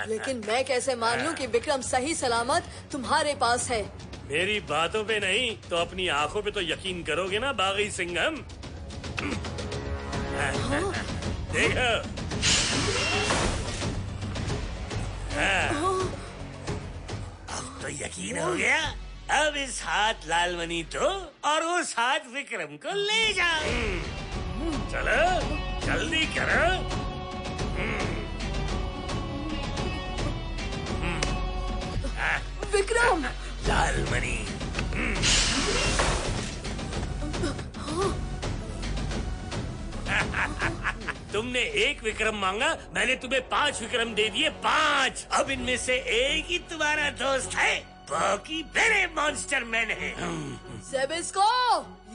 [SPEAKER 2] लेकिन मैं कैसे मान लूं कि विक्रम सही सलामत तुम्हारे पास है?
[SPEAKER 3] मेरी बातों पे नहीं तो अपनी आंखों पे तो यकीन करोगे ना बागी सिंघम? देखो, अब तो यकीन हो गया। अब इस हाथ लाल मनी दो और उस हाथ विक्रम को ले जाओ। चलो जल्दी करो।
[SPEAKER 2] विक्रम,
[SPEAKER 3] लाल मनी। तुमने एक विक्रम मांगा, मैंने तुम्हें 5 विक्रम दे दिए, 5। अब इनमें से एक ही तुम्हारा दोस्त है, बाकी मेरे मॉन्स्टर मैन है।
[SPEAKER 2] ज़ेबिस्को,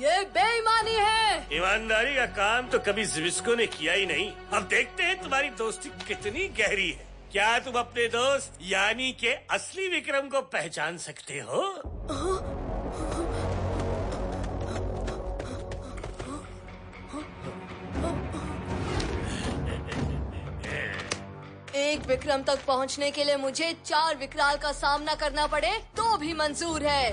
[SPEAKER 2] ये बेईमानी है।
[SPEAKER 3] ईमानदारी का काम तो कभी ज़ेबिस्को ने किया ही नहीं। अब देखते हैं तुम्हारी दोस्ती कितनी गहरी है। क्या तुम अपने दोस्त यानी के असली विक्रम को पहचान सकते हो?
[SPEAKER 2] एक विक्रम तक पहुंचने के लिए मुझे 4 विकराल का सामना करना पड़े तो भी मंजूर है।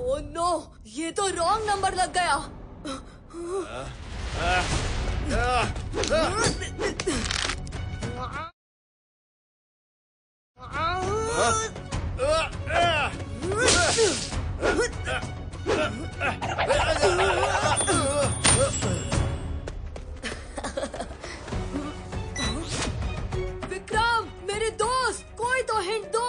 [SPEAKER 2] ओह नो, ये तो रॉन्ग नंबर लग गया। विक्रम, मेरे दोस्त, कोई तो हिंट दो।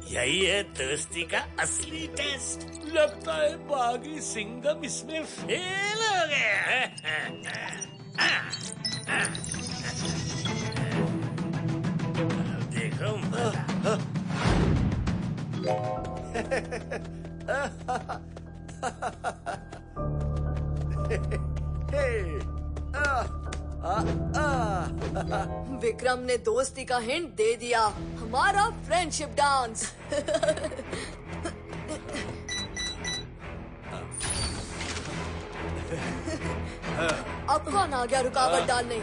[SPEAKER 3] यही है दोस्ती का असली टेस्ट। लगता है बागी सिंघम इसमें फेल हो गया। देखो
[SPEAKER 2] विक्रम ने दोस्ती का हिंट दे दिया। हमारा फ्रेंडशिप डांस। अब कौन आ गया रुकावट डालने?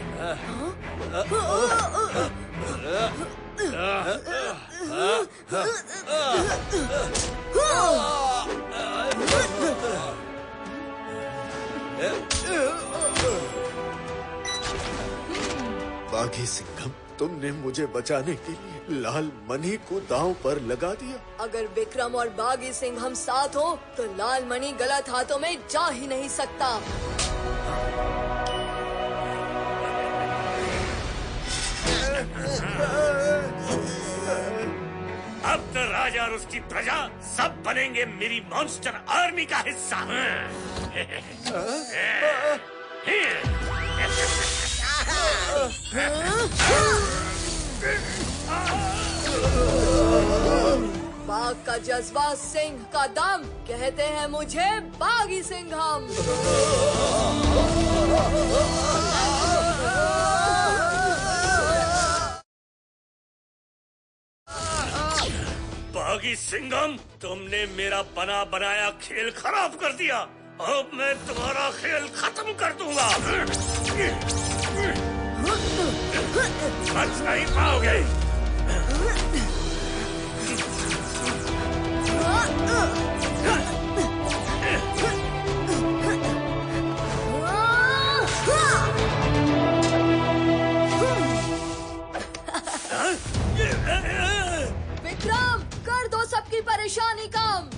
[SPEAKER 10] बागी सिंघम, तुमने मुझे बचाने के लिए लाल मणि को दांव पर लगा दिया।
[SPEAKER 2] अगर विक्रम और बागी सिंह हम साथ हो तो लाल मणि गलत हाथों में जा ही नहीं सकता।
[SPEAKER 3] अब तो राजा और उसकी प्रजा सब बनेंगे मेरी मॉन्स्टर आर्मी का हिस्सा।
[SPEAKER 2] बाघ का जज्बा, सिंह का दम, कहते हैं मुझे बागी सिंघम।
[SPEAKER 3] बागी सिंघम, तुमने मेरा बना बनाया खेल खराब कर दिया। अब मैं तुम्हारा खेल खत्म कर दूंगा। बच नहीं पाओगे।
[SPEAKER 2] विक्रम, कर दो सबकी परेशानी कम।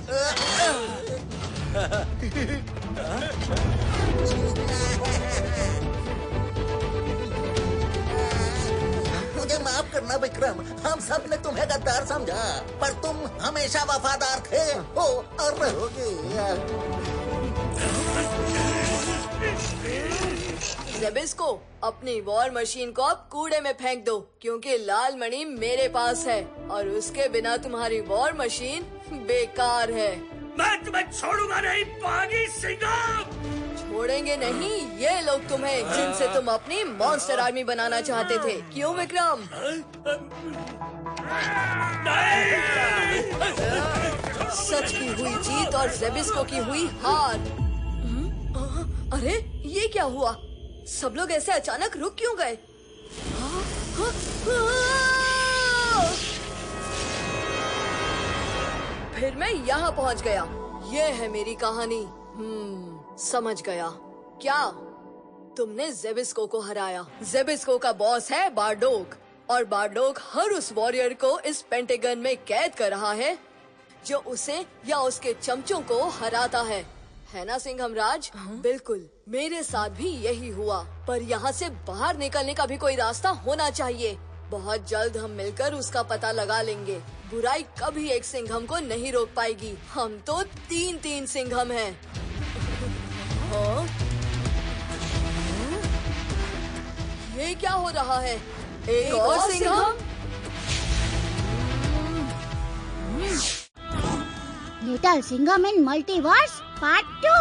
[SPEAKER 9] मुझे माफ करना विक्रम, हम सब ने तुम्हें गद्दार समझा, पर तुम हमेशा वफादार थे, हो और रहोगे।
[SPEAKER 2] जेबिस को अपनी वॉर मशीन को अब कूड़े में फेंक दो, क्योंकि लाल मणि मेरे पास है और उसके बिना तुम्हारी वॉर मशीन बेकार है।
[SPEAKER 3] मैं तुम्हें छोड़ूंगा नहीं बागी सिंघम।
[SPEAKER 2] छोड़ेंगे नहीं ये लोग तुम्हें, जिनसे तुम अपनी मॉन्स्टर आर्मी बनाना चाहते थे। क्यों विक्रम? सच की हुई जीत और जेबिस्को की हुई हार। अरे ये क्या हुआ? सब लोग ऐसे अचानक रुक क्यों गए? फिर मैं यहाँ पहुँच गया। ये है मेरी कहानी। समझ गया। क्या तुमने जेबिस्को को हराया? जेबिस्को का बॉस है बारडोक, और बारडोक हर उस वॉरियर को इस पेंटागन में कैद कर रहा है जो उसे या उसके चमचों को हराता है ना सिंघम राज? बिल्कुल, मेरे साथ भी यही हुआ, पर यहाँ से बाहर निकलने का भी कोई रास्ता होना चाहिए। बहुत जल्द हम मिलकर उसका पता लगा लेंगे। बुराई कभी एक सिंघम को नहीं रोक पाएगी। हम तो तीन सिंघम हैं। ये क्या हो रहा है? एक और सिंघम?
[SPEAKER 1] लिटिल सिंघम इन मल्टीवर्स पार्ट 2।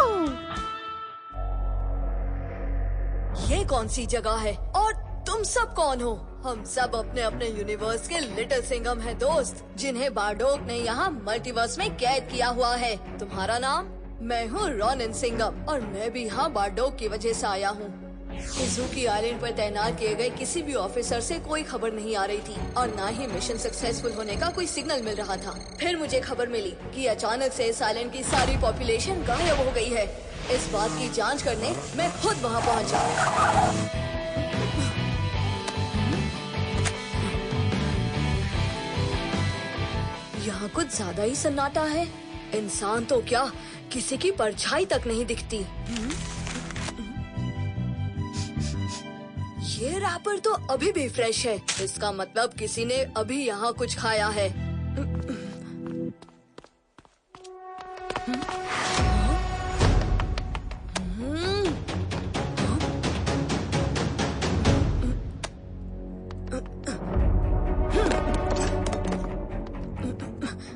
[SPEAKER 2] ये कौन सी जगह है और तुम सब कौन हो? हम सब अपने अपने यूनिवर्स के लिटिल सिंघम हैं दोस्त, जिन्हें बारडोक ने यहाँ मल्टीवर्स में कैद किया हुआ है। तुम्हारा नाम? मैं हूँ रॉनिन सिंघम और मैं भी यहाँ बारडोक की वजह से आया हूँ। इज़ुकी आइलैंड पर तैनात किए गए किसी भी ऑफिसर से कोई खबर नहीं आ रही थी और न ही मिशन सक्सेसफुल होने का कोई सिग्नल मिल रहा था। फिर मुझे खबर मिली कि अचानक से इस आइलैंड की सारी पॉपुलेशन गायब हो गई है। इस बात की जांच करने मैं खुद वहाँ पहुँचा। यहाँ कुछ ज्यादा ही सन्नाटा है। इंसान तो क्या, किसी की परछाई तक नहीं दिखती। ये रैपर तो अभी भी फ्रेश है। इसका मतलब किसी ने अभी यहाँ कुछ खाया है।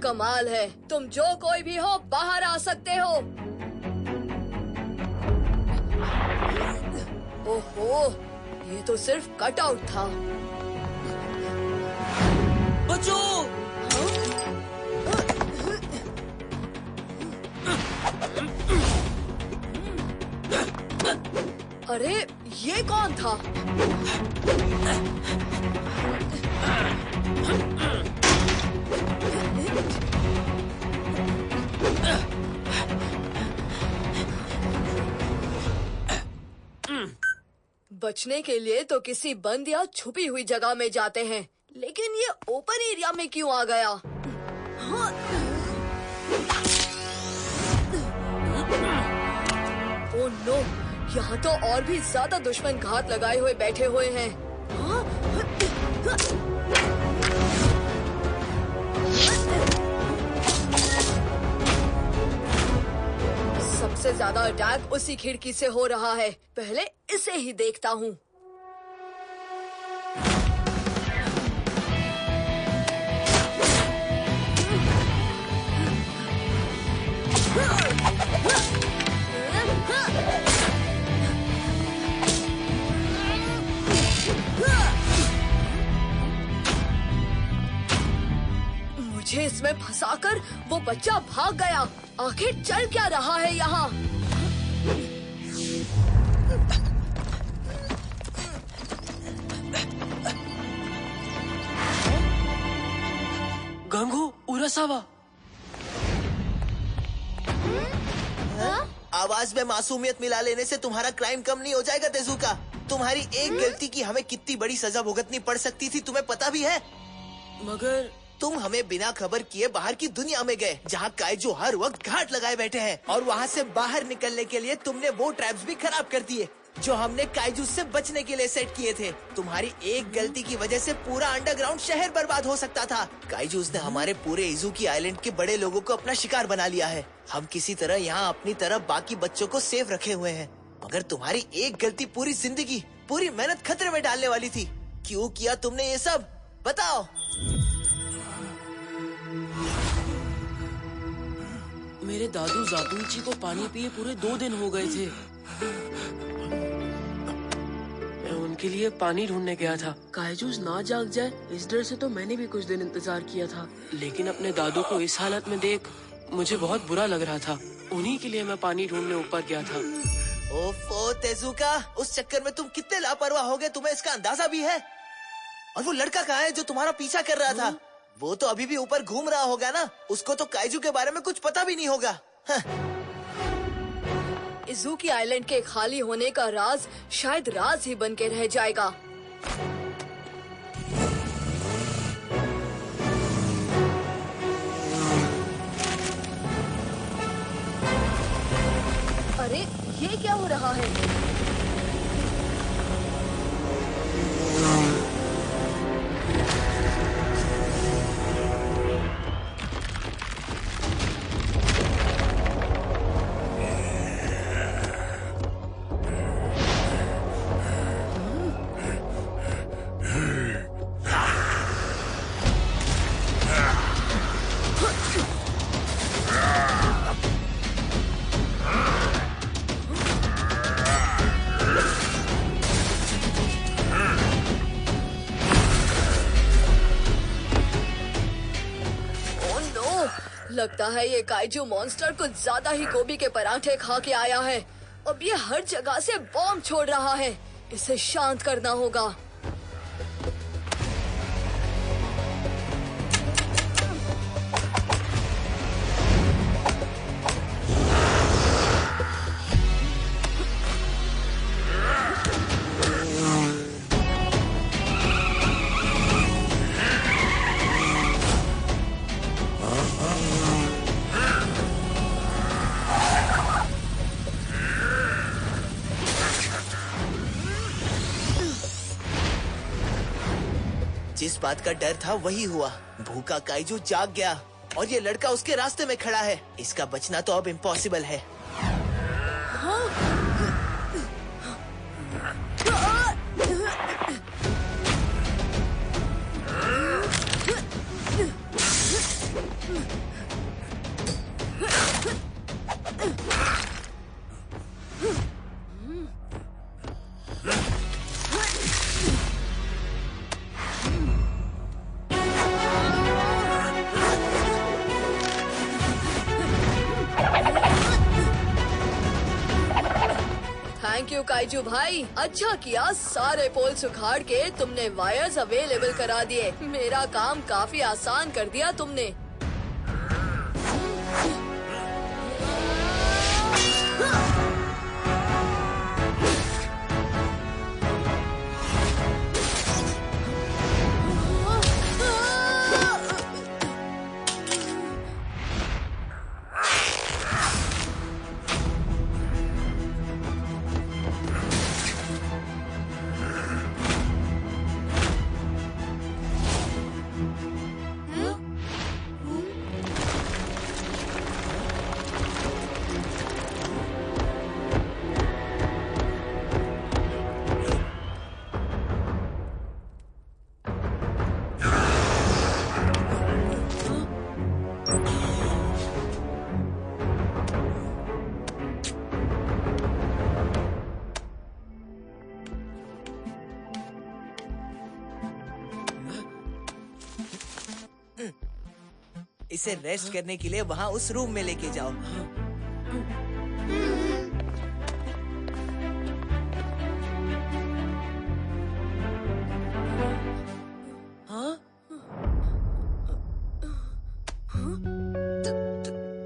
[SPEAKER 2] कमाल है, तुम जो कोई भी हो बाहर आ सकते हो। ओहो, ये तो सिर्फ कटआउट था।
[SPEAKER 11] बचो!
[SPEAKER 2] अरे ये कौन था? बचने के लिए तो किसी बंद या छुपी हुई जगह में जाते हैं, लेकिन ये ओपन एरिया में क्यों आ गया? ओह नो, यहाँ तो और भी ज्यादा दुश्मन घात लगाए हुए बैठे हुए हैं। सबसे ज्यादा अटैक उसी खिड़की से हो रहा है। पहले इसे ही देखता हूँ। मुझे इसमें फंसाकर वो बच्चा भाग गया। आखिर चल क्या रहा है यहाँ?
[SPEAKER 11] गंगू उरासावा।
[SPEAKER 12] आवाज में मासूमियत मिला लेने से तुम्हारा क्राइम कम नहीं हो जाएगा तेजुका। तुम्हारी एक गलती की हमें कितनी बड़ी सजा भुगतनी पड़ सकती थी तुम्हें पता भी है?
[SPEAKER 11] मगर
[SPEAKER 12] तुम हमें बिना खबर किए बाहर की दुनिया में गए जहाँ काइजू हर वक्त घाट लगाए बैठे हैं, और वहाँ से बाहर निकलने के लिए तुमने वो ट्रैप्स भी खराब कर दिए जो हमने काइजू से बचने के लिए सेट किए थे। तुम्हारी एक गलती की वजह से पूरा अंडरग्राउंड शहर बर्बाद हो सकता था। काइजूस ने हमारे पूरे इजुकी आइलैंड के बड़े लोगों को अपना शिकार बना लिया है। हम किसी तरह यहाँ अपनी तरफ बाकी बच्चों को सेफ रखे हुए हैं, मगर तुम्हारी एक गलती पूरी जिंदगी, पूरी मेहनत खतरे में डालने वाली थी। क्यों किया तुमने ये सब, बताओ?
[SPEAKER 11] मेरे दादू जादूची को पानी पिए पूरे 2 दिन हो गए थे। मैं उनके लिए पानी ढूंढने गया था। काइजूस ना जाग जाए इस डर से तो मैंने भी कुछ दिन इंतजार किया था, लेकिन अपने दादू को इस हालत में देख मुझे बहुत बुरा लग रहा था। उन्हीं के लिए मैं पानी ढूंढने ऊपर गया था।
[SPEAKER 12] ओफो तेजुका, उस चक्कर में तुम कितने लापरवाह हो गए, तुम्हें इसका अंदाजा भी है? और वो लड़का कहाँ है जो तुम्हारा पीछा कर रहा था? वो तो अभी भी ऊपर घूम रहा होगा ना। उसको तो काइजू के बारे में कुछ पता भी नहीं होगा।
[SPEAKER 2] इजुकी आइलैंड के खाली होने का राज शायद राज ही बन के रह जाएगा। अरे ये क्या हो रहा है? लगता है ये काइजू मॉन्स्टर कुछ ज्यादा ही गोभी के पराठे खा के आया है। अब ये हर जगह से बॉम्ब छोड़ रहा है। इसे शांत करना होगा।
[SPEAKER 12] जिस बात का डर था वही हुआ। भूखा काइजू जाग गया और ये लड़का उसके रास्ते में खड़ा है। इसका बचना तो अब इम्पॉसिबल है।
[SPEAKER 2] थैंक यू काइजू भाई, अच्छा किया सारे पोल्स उखाड़ के तुमने वायर्स अवेलेबल करा दिए। मेरा काम काफी आसान कर दिया तुमने।
[SPEAKER 12] इसे रेस्ट करने के लिए वहाँ उस रूम में लेके जाओ।
[SPEAKER 11] हाँ?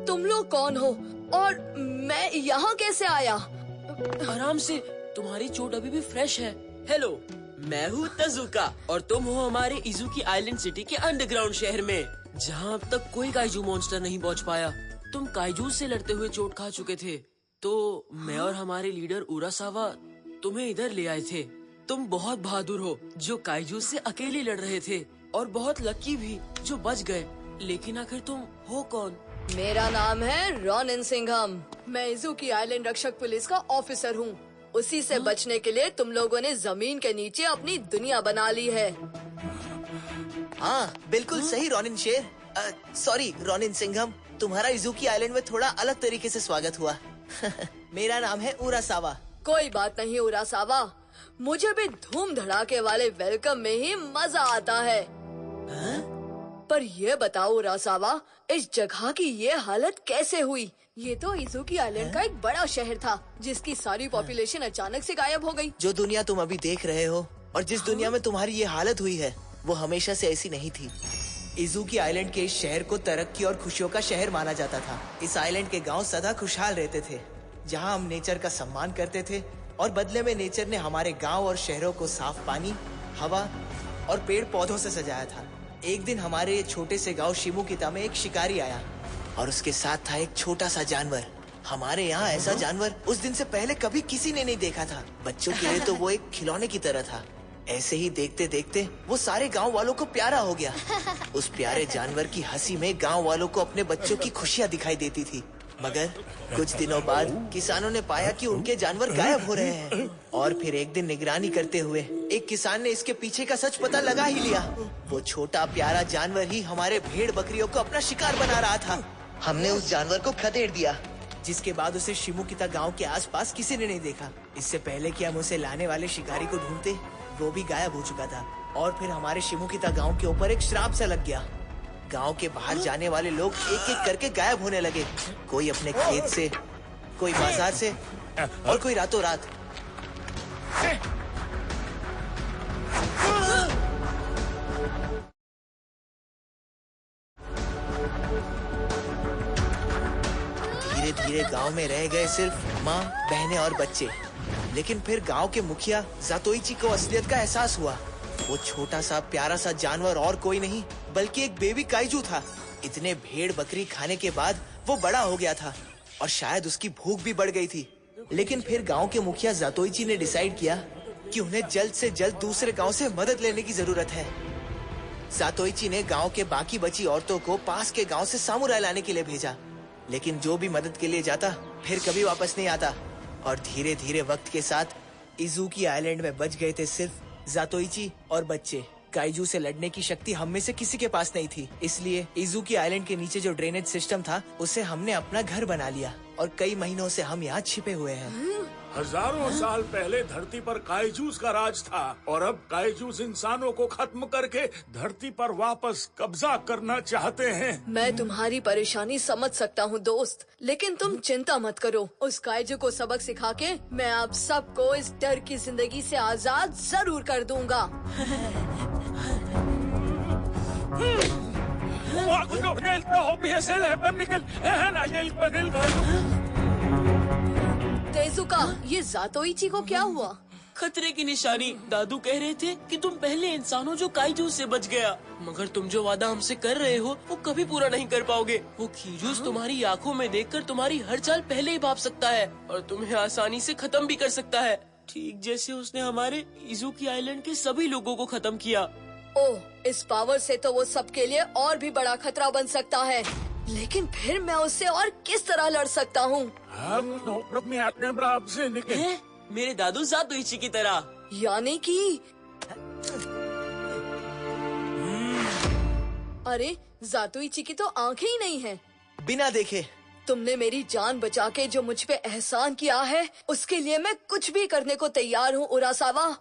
[SPEAKER 2] तुम लोग कौन हो और मैं यहाँ कैसे आया?
[SPEAKER 11] आराम से, तुम्हारी चोट अभी भी फ्रेश है। हेलो, मैं हूँ तजुका और तुम हो हमारे इजुकी आइलैंड सिटी के अंडरग्राउंड शहर में, जहाँ अब तक कोई काइजू मॉन्स्टर नहीं पहुँच पाया। तुम काइजू से लड़ते हुए चोट खा चुके थे, तो मैं और हमारे लीडर उरासावा तुम्हें इधर ले आए थे। तुम बहुत बहादुर हो जो काइजू से अकेले लड़ रहे थे, और बहुत लकी भी जो बच गए। लेकिन आखिर तुम हो कौन?
[SPEAKER 2] मेरा नाम है रॉनिन सिंघम। मैं इजुकी आइलैंड रक्षक पुलिस का ऑफिसर हूँ। उसी से बचने के लिए तुम लोगों ने जमीन के नीचे अपनी दुनिया बना ली है।
[SPEAKER 12] हाँ, बिल्कुल सही रॉनिन शेर। सॉरी रॉनिन सिंघम, तुम्हारा इजुकी आइलैंड में थोड़ा अलग तरीके से स्वागत हुआ। मेरा नाम है उरासावा।
[SPEAKER 2] कोई बात नहीं उरासावा, मुझे भी धूम धड़ाके वाले वेलकम में ही मजा आता है। पर ये बताओ उरासावा, इस जगह की ये हालत कैसे हुई? ये तो इजुकी आइलैंड का एक बड़ा शहर था, जिसकी सारी पॉपुलेशन अचानक से गायब हो गई।
[SPEAKER 12] जो दुनिया तुम अभी देख रहे हो और जिस दुनिया में तुम्हारी ये हालत हुई है, वो हमेशा से ऐसी नहीं थी। इजुकी आइलैंड के इस शहर को तरक्की और खुशियों का शहर माना जाता था। इस आइलैंड के गांव सदा खुशहाल रहते थे, जहां हम नेचर का सम्मान करते थे, और बदले में नेचर ने हमारे गांव और शहरों को साफ पानी, हवा और पेड़ पौधों से सजाया था। एक दिन हमारे छोटे से गांव शिमुकिता में एक शिकारी आया और उसके साथ था एक छोटा सा जानवर। हमारे यहाँ ऐसा जानवर उस दिन से पहले कभी किसी ने नहीं देखा था। बच्चों के लिए तो वो एक खिलौने की तरह था। ऐसे ही देखते देखते वो सारे गांव वालों को प्यारा हो गया। उस प्यारे जानवर की हंसी में गांव वालों को अपने बच्चों की खुशियाँ दिखाई देती थी। मगर कुछ दिनों बाद किसानों ने पाया कि उनके जानवर गायब हो रहे हैं, और फिर एक दिन निगरानी करते हुए एक किसान ने इसके पीछे का सच पता लगा ही लिया। वो छोटा प्यारा जानवर ही हमारे भेड़ बकरियों को अपना शिकार बना रहा था। हमने उस जानवर को खदेड़ दिया, जिसके बाद उसे शिमुकिता गांव के आसपास किसी ने नहीं देखा। इससे पहले कि हम उसे लाने वाले शिकारी को ढूंढते, वो भी गायब हो चुका था। और फिर हमारे शिमुकिता गांव के ऊपर एक श्राप सा लग गया। गांव के बाहर जाने वाले लोग एक एक करके गायब होने लगे। कोई अपने खेत से, कोई बाजार से, और कोई रातों रात। धीरे धीरे गांव में रह गए सिर्फ माँ, बहनें और बच्चे। लेकिन फिर गांव के मुखिया जातोइची को असलियत का एहसास हुआ। वो छोटा सा प्यारा सा जानवर और कोई नहीं बल्कि एक बेबी काइजू था। इतने भेड़ बकरी खाने के बाद वो बड़ा हो गया था और शायद उसकी भूख भी बढ़ गई थी। लेकिन फिर गांव के मुखिया जातोइची ने डिसाइड किया कि उन्हें जल्द से जल्द दूसरे गांव से मदद लेने की जरूरत है। जातोइची ने गांव के बाकी बची औरतों को पास के गांव से सामुराई लाने के लिए भेजा। लेकिन जो भी मदद के लिए जाता फिर कभी वापस नहीं आता। और धीरे धीरे वक्त के साथ इजुकी आइलैंड में बच गए थे सिर्फ जातोइची और बच्चे। काइजू से लड़ने की शक्ति हम में से किसी के पास नहीं थी, इसलिए इजुकी आइलैंड के नीचे जो ड्रेनेज सिस्टम था उसे हमने अपना घर बना लिया और कई महीनों से हम यहाँ छिपे हुए हैं।
[SPEAKER 13] हजारों साल पहले धरती पर काइजूस का राज था और अब काइजूस इंसानों को खत्म करके धरती पर वापस कब्जा करना चाहते हैं।
[SPEAKER 2] मैं तुम्हारी परेशानी समझ सकता हूँ दोस्त, लेकिन तुम चिंता मत करो। उस काइजू को सबक सिखा के मैं आप सबको इस डर की जिंदगी से आजाद जरूर कर दूंगा। तेजुका, ये ज़ातोइची को क्या हुआ?
[SPEAKER 11] खतरे की निशानी। दादू कह रहे थे कि तुम पहले इंसान हो जो काइजू से बच गया, मगर तुम जो वादा हमसे कर रहे हो वो कभी पूरा नहीं कर पाओगे। वो कीजूस तुम्हारी आंखों में देखकर तुम्हारी हर चाल पहले ही भाप सकता है और तुम्हें आसानी से खत्म भी कर सकता है, ठीक जैसे उसने हमारे इजुकी आइलैंड के सभी लोगों को खत्म किया।
[SPEAKER 2] ओह, इस पावर से तो वो सबके लिए और भी बड़ा खतरा बन सकता है, लेकिन फिर मैं उससे और किस तरह लड़ सकता हूँ?
[SPEAKER 11] मेरे दादू ज़ातोइची की तरह।
[SPEAKER 2] यानी कि अरे, ज़ातोइची की तो आंखें ही नहीं हैं।
[SPEAKER 12] बिना देखे
[SPEAKER 2] तुमने मेरी जान बचा के जो मुझ पे एहसान किया है, उसके लिए मैं कुछ भी करने को तैयार हूँ उरासावा।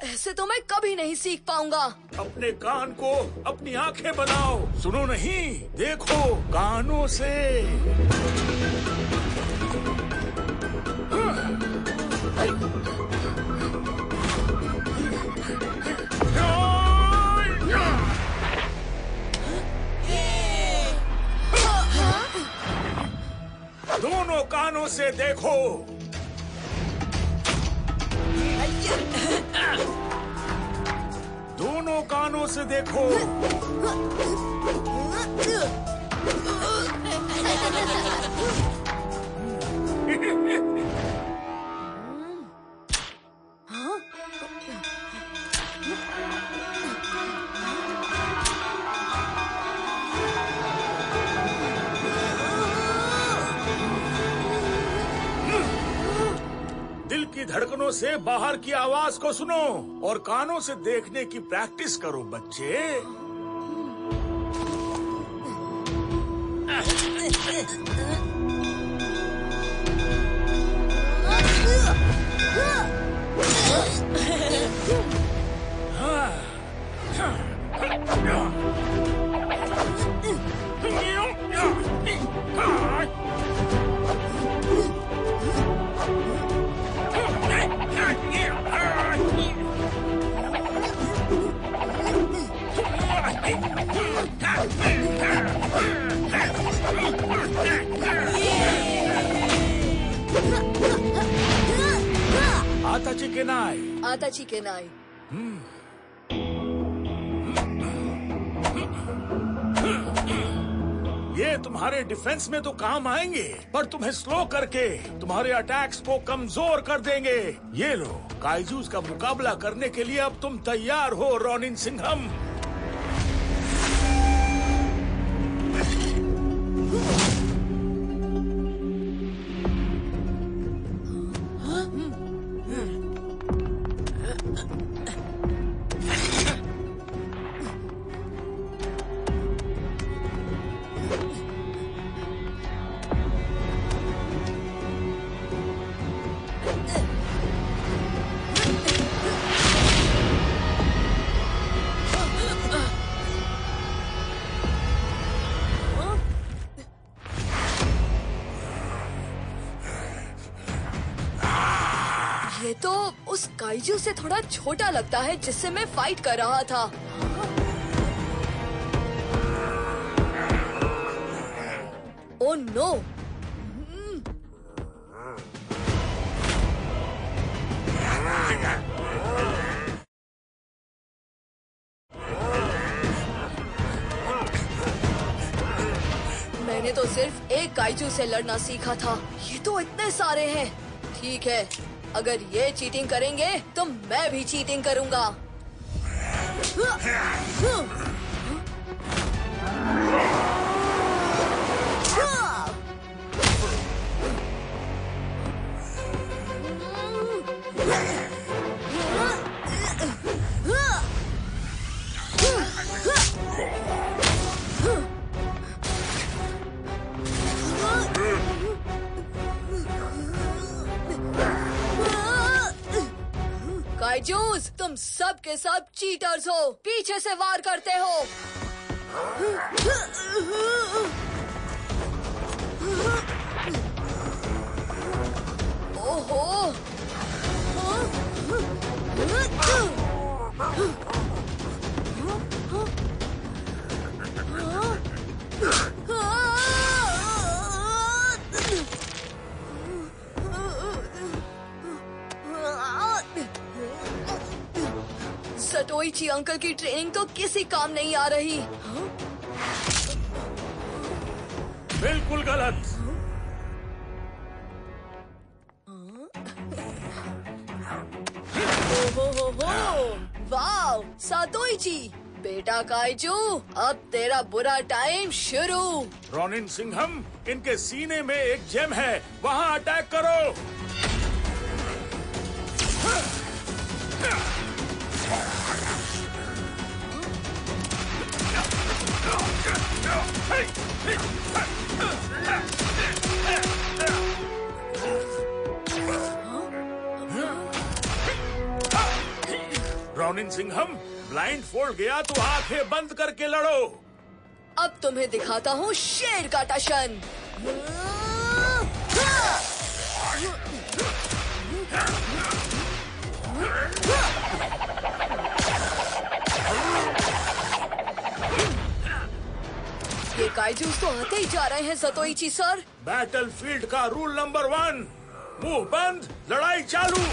[SPEAKER 2] ऐसे तो मैं कभी नहीं सीख पाऊंगा।
[SPEAKER 13] अपने कान को अपनी आंखें बनाओ, सुनो नहीं, देखो कानों से। दोनों कानों से देखो। दोनों कानों से देखो। दिल की धड़कनों से बाहर की आवाज को सुनो और कानों से देखने की प्रैक्टिस करो बच्चे। आता चिकेनाई। ये तुम्हारे डिफेंस में तो काम आएंगे, पर तुम्हें स्लो करके तुम्हारे अटैक्स को कमजोर कर देंगे। ये लो, काइजूस का मुकाबला करने के लिए अब तुम तैयार हो रोनिन सिंघम।
[SPEAKER 2] ये तो उस काइजू से थोड़ा छोटा लगता है जिससे मैं फाइट कर रहा था। ओह नो, तो सिर्फ एक काइजू से लड़ना सीखा था, ये तो इतने सारे हैं। ठीक है, अगर ये चीटिंग करेंगे तो मैं भी चीटिंग करूंगा। काइजूस, तुम सब के सब चीटर्स हो, पीछे से वार करते हो। ओहो! सटोइची अंकल की ट्रेनिंग तो किसी काम नहीं आ रही।
[SPEAKER 13] बिल्कुल गलत।
[SPEAKER 2] वाव, सटोइची बेटा काइजू, अब तेरा बुरा टाइम शुरू।
[SPEAKER 13] रॉनिन सिंघम, इनके सीने में एक जेम है, वहाँ अटैक करो। रॉनिन सिंघम, ब्लाइंड फोल्ड गया तो आंखें बंद करके लड़ो।
[SPEAKER 2] अब तुम्हें दिखाता हूँ शेर का टशन। ये काइजूस तो आते ही जा रहे हैं सतोइची सर।
[SPEAKER 13] बैटलफील्ड का रूल नंबर 1, मुंह बंद, लड़ाई चालू।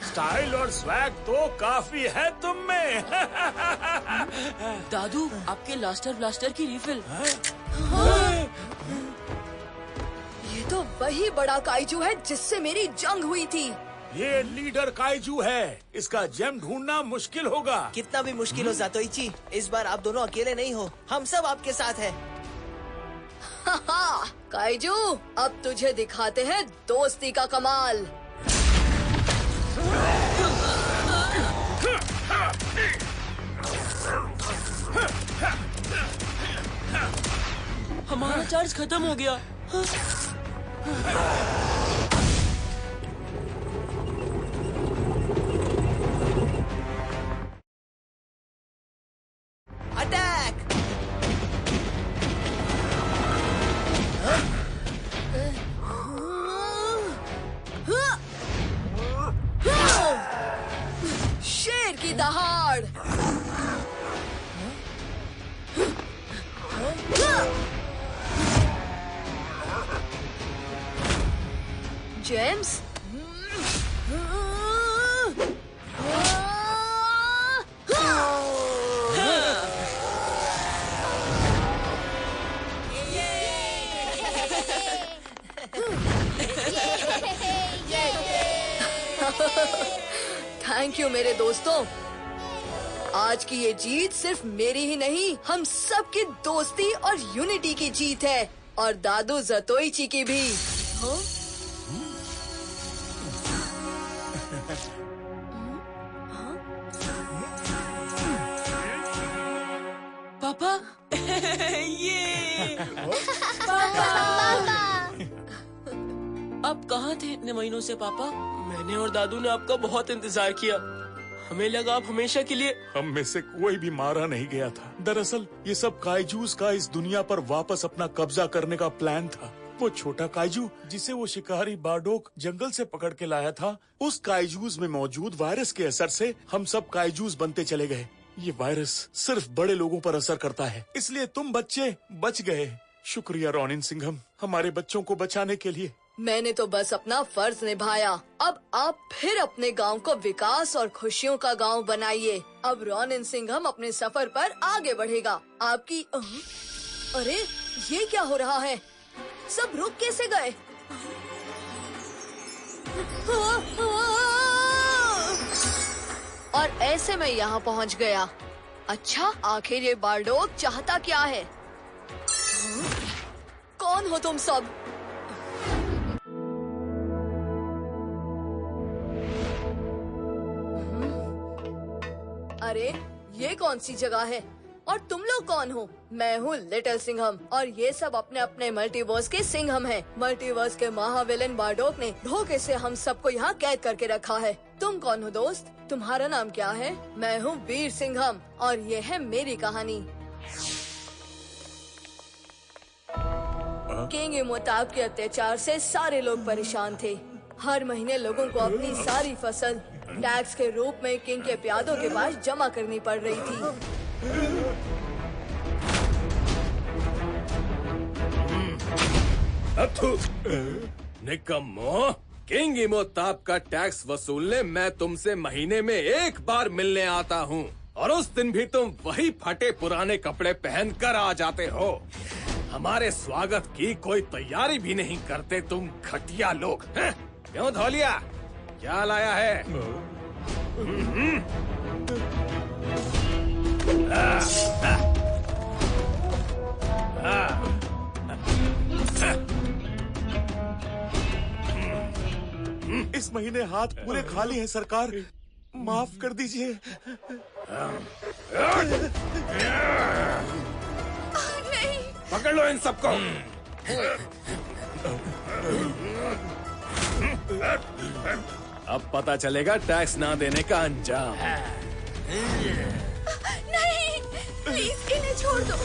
[SPEAKER 13] स्टाइल और स्वैग तो काफी है तुम में।
[SPEAKER 11] दादू, आपके लास्टर ब्लास्टर की रिफिल।
[SPEAKER 2] ये तो वही बड़ा काइजू है जिससे मेरी जंग हुई थी।
[SPEAKER 13] ये लीडर काइजू है, इसका जेम ढूंढना मुश्किल होगा।
[SPEAKER 12] कितना भी मुश्किल हो ज़ातोइची, इस बार आप दोनों अकेले नहीं हो, हम सब आपके साथ हैं।
[SPEAKER 2] काइजू, अब तुझे दिखाते हैं दोस्ती का कमाल।
[SPEAKER 11] हमारा चार्ज खत्म हो गया।
[SPEAKER 12] अटैक!
[SPEAKER 2] शेर की दहाड़। जेम्स, थैंक यू मेरे दोस्तों। आज की ये जीत सिर्फ मेरी ही नहीं, हम सब की दोस्ती और यूनिटी की जीत है, और दादू ज़ातोइची की भी।
[SPEAKER 11] पापा। ये आप कहाँ थे इतने महीनों से पापा? मैंने और दादू ने आपका बहुत इंतजार किया। हमें लगा आप हमेशा के लिए।
[SPEAKER 13] हम में से कोई भी मारा नहीं गया था। दरअसल ये सब काइजूस का इस दुनिया पर वापस अपना कब्जा करने का प्लान था। वो छोटा काइजू जिसे वो शिकारी बारडोक जंगल से पकड़ के लाया था, उस काइजूस में मौजूद वायरस के असर से हम सब काइजूस बनते चले गए। ये वायरस सिर्फ बड़े लोगों पर असर करता है, इसलिए तुम बच्चे बच गए। शुक्रिया रॉनिन सिंघम, हमारे बच्चों को बचाने के लिए।
[SPEAKER 2] मैंने तो बस अपना फर्ज निभाया। अब आप फिर अपने गांव को विकास और खुशियों का गांव बनाइए। अब रॉनिन सिंघम अपने सफर पर आगे बढ़ेगा। आपकी अरे ये क्या हो रहा है? सब रुक कैसे गए? और ऐसे मैं यहाँ पहुँच गया। अच्छा, आखिर ये बारडोक चाहता क्या है? कौन हो तुम सब? अरे ये कौन सी जगह है और तुम लोग कौन हो? मैं हूँ लिटिल सिंघम और ये सब अपने अपने मल्टीवर्स के सिंघम हैं। मल्टीवर्स के महाविलन बारडोक ने धोखे से हम सबको यहाँ कैद करके रखा है। तुम कौन हो दोस्त? तुम्हारा नाम क्या है? मैं हूँ वीर सिंघम और ये है मेरी कहानी। किंग इमोताब के अत्याचार से सारे लोग परेशान थे। हर महीने लोगों को अपनी सारी फसल टैक्स के रूप में किंग के प्यादों के पास जमा करनी पड़ रही थी।
[SPEAKER 5] निकम्मो, किंग इमोताब का टैक्स वसूलने मैं तुमसे महीने में एक बार मिलने आता हूँ और उस दिन भी तुम वही फटे पुराने कपड़े पहन कर आ जाते हो। हमारे स्वागत की कोई तैयारी भी नहीं करते तुम घटिया लोग हैं? क्यों धौलिया, क्या लाया है?
[SPEAKER 13] इस महीने हाथ पूरे खाली हैं सरकार, माफ कर दीजिए।
[SPEAKER 2] नहीं।
[SPEAKER 5] पकड़ लो इन सबको। अब पता चलेगा टैक्स ना देने का अंजाम।
[SPEAKER 2] नहीं, प्लीज इन्हें छोड़ दो।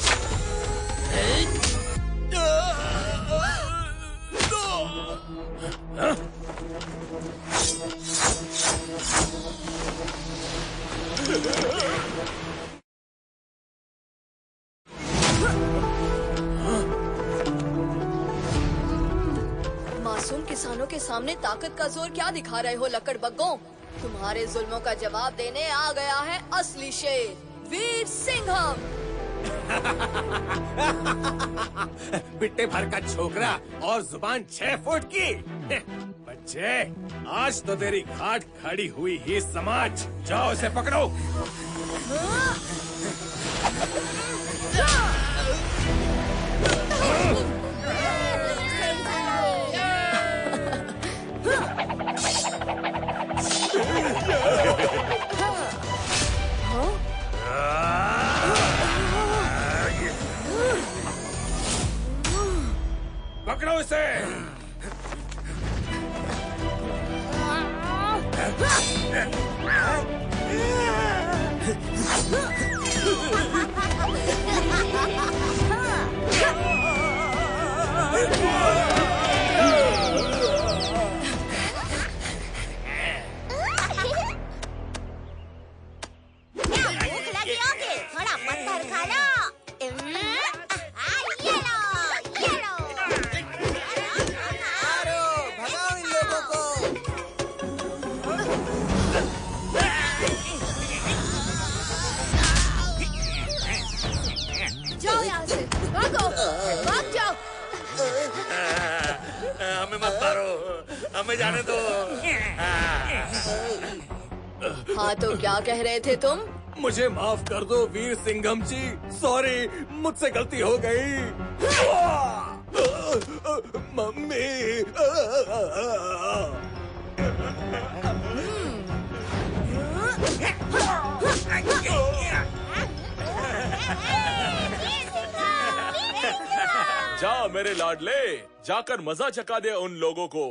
[SPEAKER 2] मासूम किसानों के सामने ताकत का जोर क्या दिखा रहे हो लकड़बग्गों? तुम्हारे जुल्मों का जवाब देने आ गया है असली शेर, वीर सिंघम।
[SPEAKER 5] बिट्टे भर का छोकरा और जुबान 6 फुट की। बच्चे, आज तो तेरी घाट खड़ी हुई ही समाज। जाओ उसे पकड़ो। पकड़ो इसे।
[SPEAKER 1] भूख लगी होगी, थोड़ा पत्थर खा लो। ये लो, ये लो।
[SPEAKER 12] मारो, भगाओ इन लोगों को।
[SPEAKER 2] जाओ यहाँ से, भागो, भाग जाओ।
[SPEAKER 3] हमें मत मारो, हमें जाने दो।
[SPEAKER 2] हाँ तो क्या कह रहे थे तुम?
[SPEAKER 5] मुझे माफ कर दो वीर सिंघम जी, सॉरी, मुझसे गलती हो गई। मम्मी।
[SPEAKER 13] जा मेरे लाडले, जाकर मजा चखा दे उन लोगों को।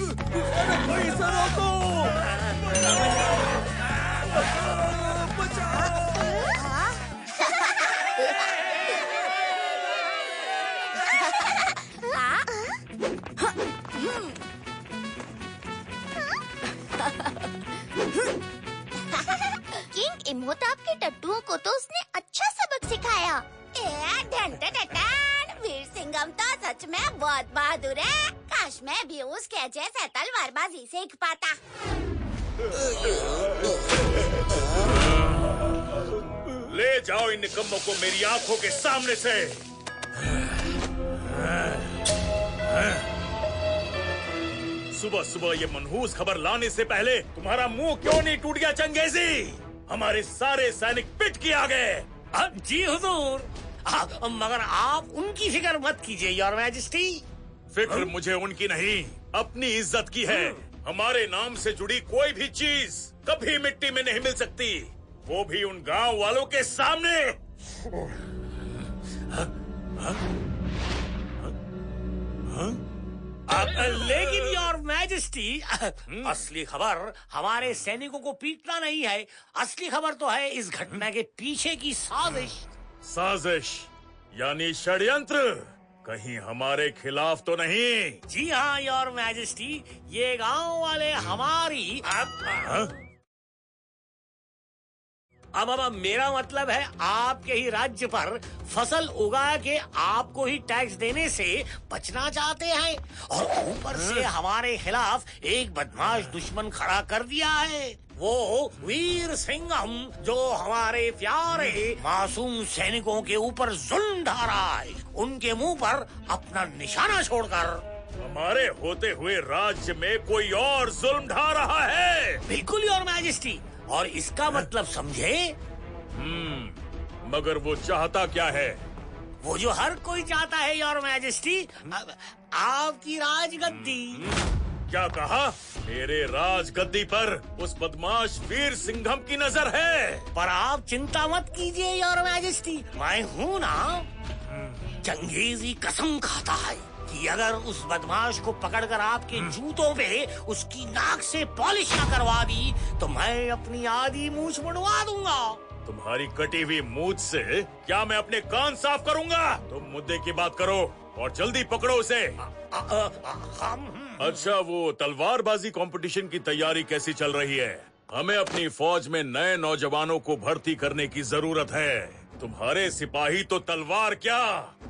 [SPEAKER 5] भाई इसे रोको।
[SPEAKER 1] किंग इमोटाप के टट्टुओं को तो उसने अच्छा सबक सिखाया। वीर सिंघम तो सच में बहुत बहादुर है। काश मैं भी उसके जैसे तलवारबाजी सीख पाता।
[SPEAKER 13] ले जाओ इन निकम्मों को मेरी आंखों के सामने से। सुबह सुबह ये मनहूस खबर लाने से पहले तुम्हारा मुंह क्यों नहीं टूट गया चंगेजी? हमारे सारे सैनिक पिट के आ गए।
[SPEAKER 3] जी हुजूर, मगर आप उनकी फिक्र मत कीजिए योर मैजेस्टी।
[SPEAKER 13] फिक्र मुझे उनकी नहीं, अपनी इज्जत की है। हमारे नाम से जुड़ी कोई भी चीज कभी मिट्टी में नहीं मिल सकती, वो भी उन गांव वालों के सामने।
[SPEAKER 3] लेकिन योर मैजेस्टी, असली खबर हमारे सैनिकों को पीटना नहीं है। असली खबर तो है इस घटना के पीछे की साजिश।
[SPEAKER 13] साजिश यानी षड्यंत्र? कहीं हमारे खिलाफ तो नहीं?
[SPEAKER 3] जी हाँ योर मैजेस्टी, ये गांव वाले हमारी अब मेरा मतलब है आपके ही राज्य पर फसल उगा के आपको ही टैक्स देने से बचना चाहते हैं, और ऊपर से हमारे खिलाफ एक बदमाश दुश्मन खड़ा कर दिया है। वो वीर सिंघम जो हमारे प्यारे मासूम सैनिकों के ऊपर जुल्म ढा रहा है, उनके मुंह पर अपना निशाना छोड़कर।
[SPEAKER 13] हमारे होते हुए राज्य में कोई और जुल्म ढा रहा है।
[SPEAKER 3] बिल्कुल योर मैजेस्टी, और इसका मतलब समझे?
[SPEAKER 13] मगर वो चाहता क्या है?
[SPEAKER 3] वो जो हर कोई चाहता है योर मैजेस्टी, आपकी राजगद्दी।
[SPEAKER 13] क्या कहा? मेरे राजगद्दी पर उस बदमाश वीर सिंघम की नजर है।
[SPEAKER 3] पर आप चिंता मत कीजिए योर मैजेस्टी, मैं हूँ ना। चंगेजी कसम खाता है कि अगर उस बदमाश को पकड़कर आपके जूतों पे उसकी नाक से पॉलिश न करवा दी तो मैं अपनी आधी मूछ मुड़वा दूंगा।
[SPEAKER 13] तुम्हारी कटी हुई मूछ से क्या मैं अपने कान साफ करूंगा? तुम मुद्दे की बात करो और जल्दी पकड़ो उसे। अच्छा, वो तलवारबाजी कंपटीशन की तैयारी कैसी चल रही है? हमें अपनी फौज में नए नौजवानों को भर्ती करने की जरूरत है। तुम्हारे सिपाही तो तलवार क्या,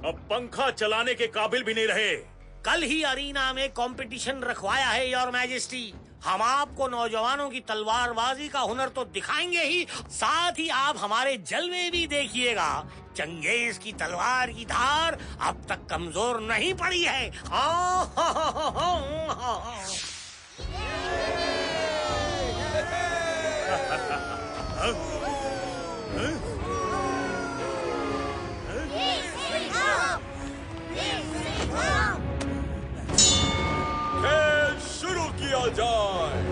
[SPEAKER 13] अब पंखा चलाने के काबिल भी नहीं रहे।
[SPEAKER 3] कल ही अरीना में कंपटीशन रखवाया है योर मैजेस्टी। हम आपको नौजवानों की तलवारबाजी का हुनर तो दिखाएंगे ही, साथ ही आप हमारे जलवे भी देखिएगा। चंगेज की तलवार की धार अब तक कमजोर नहीं पड़ी है।
[SPEAKER 5] खेल शुरू किया जाए।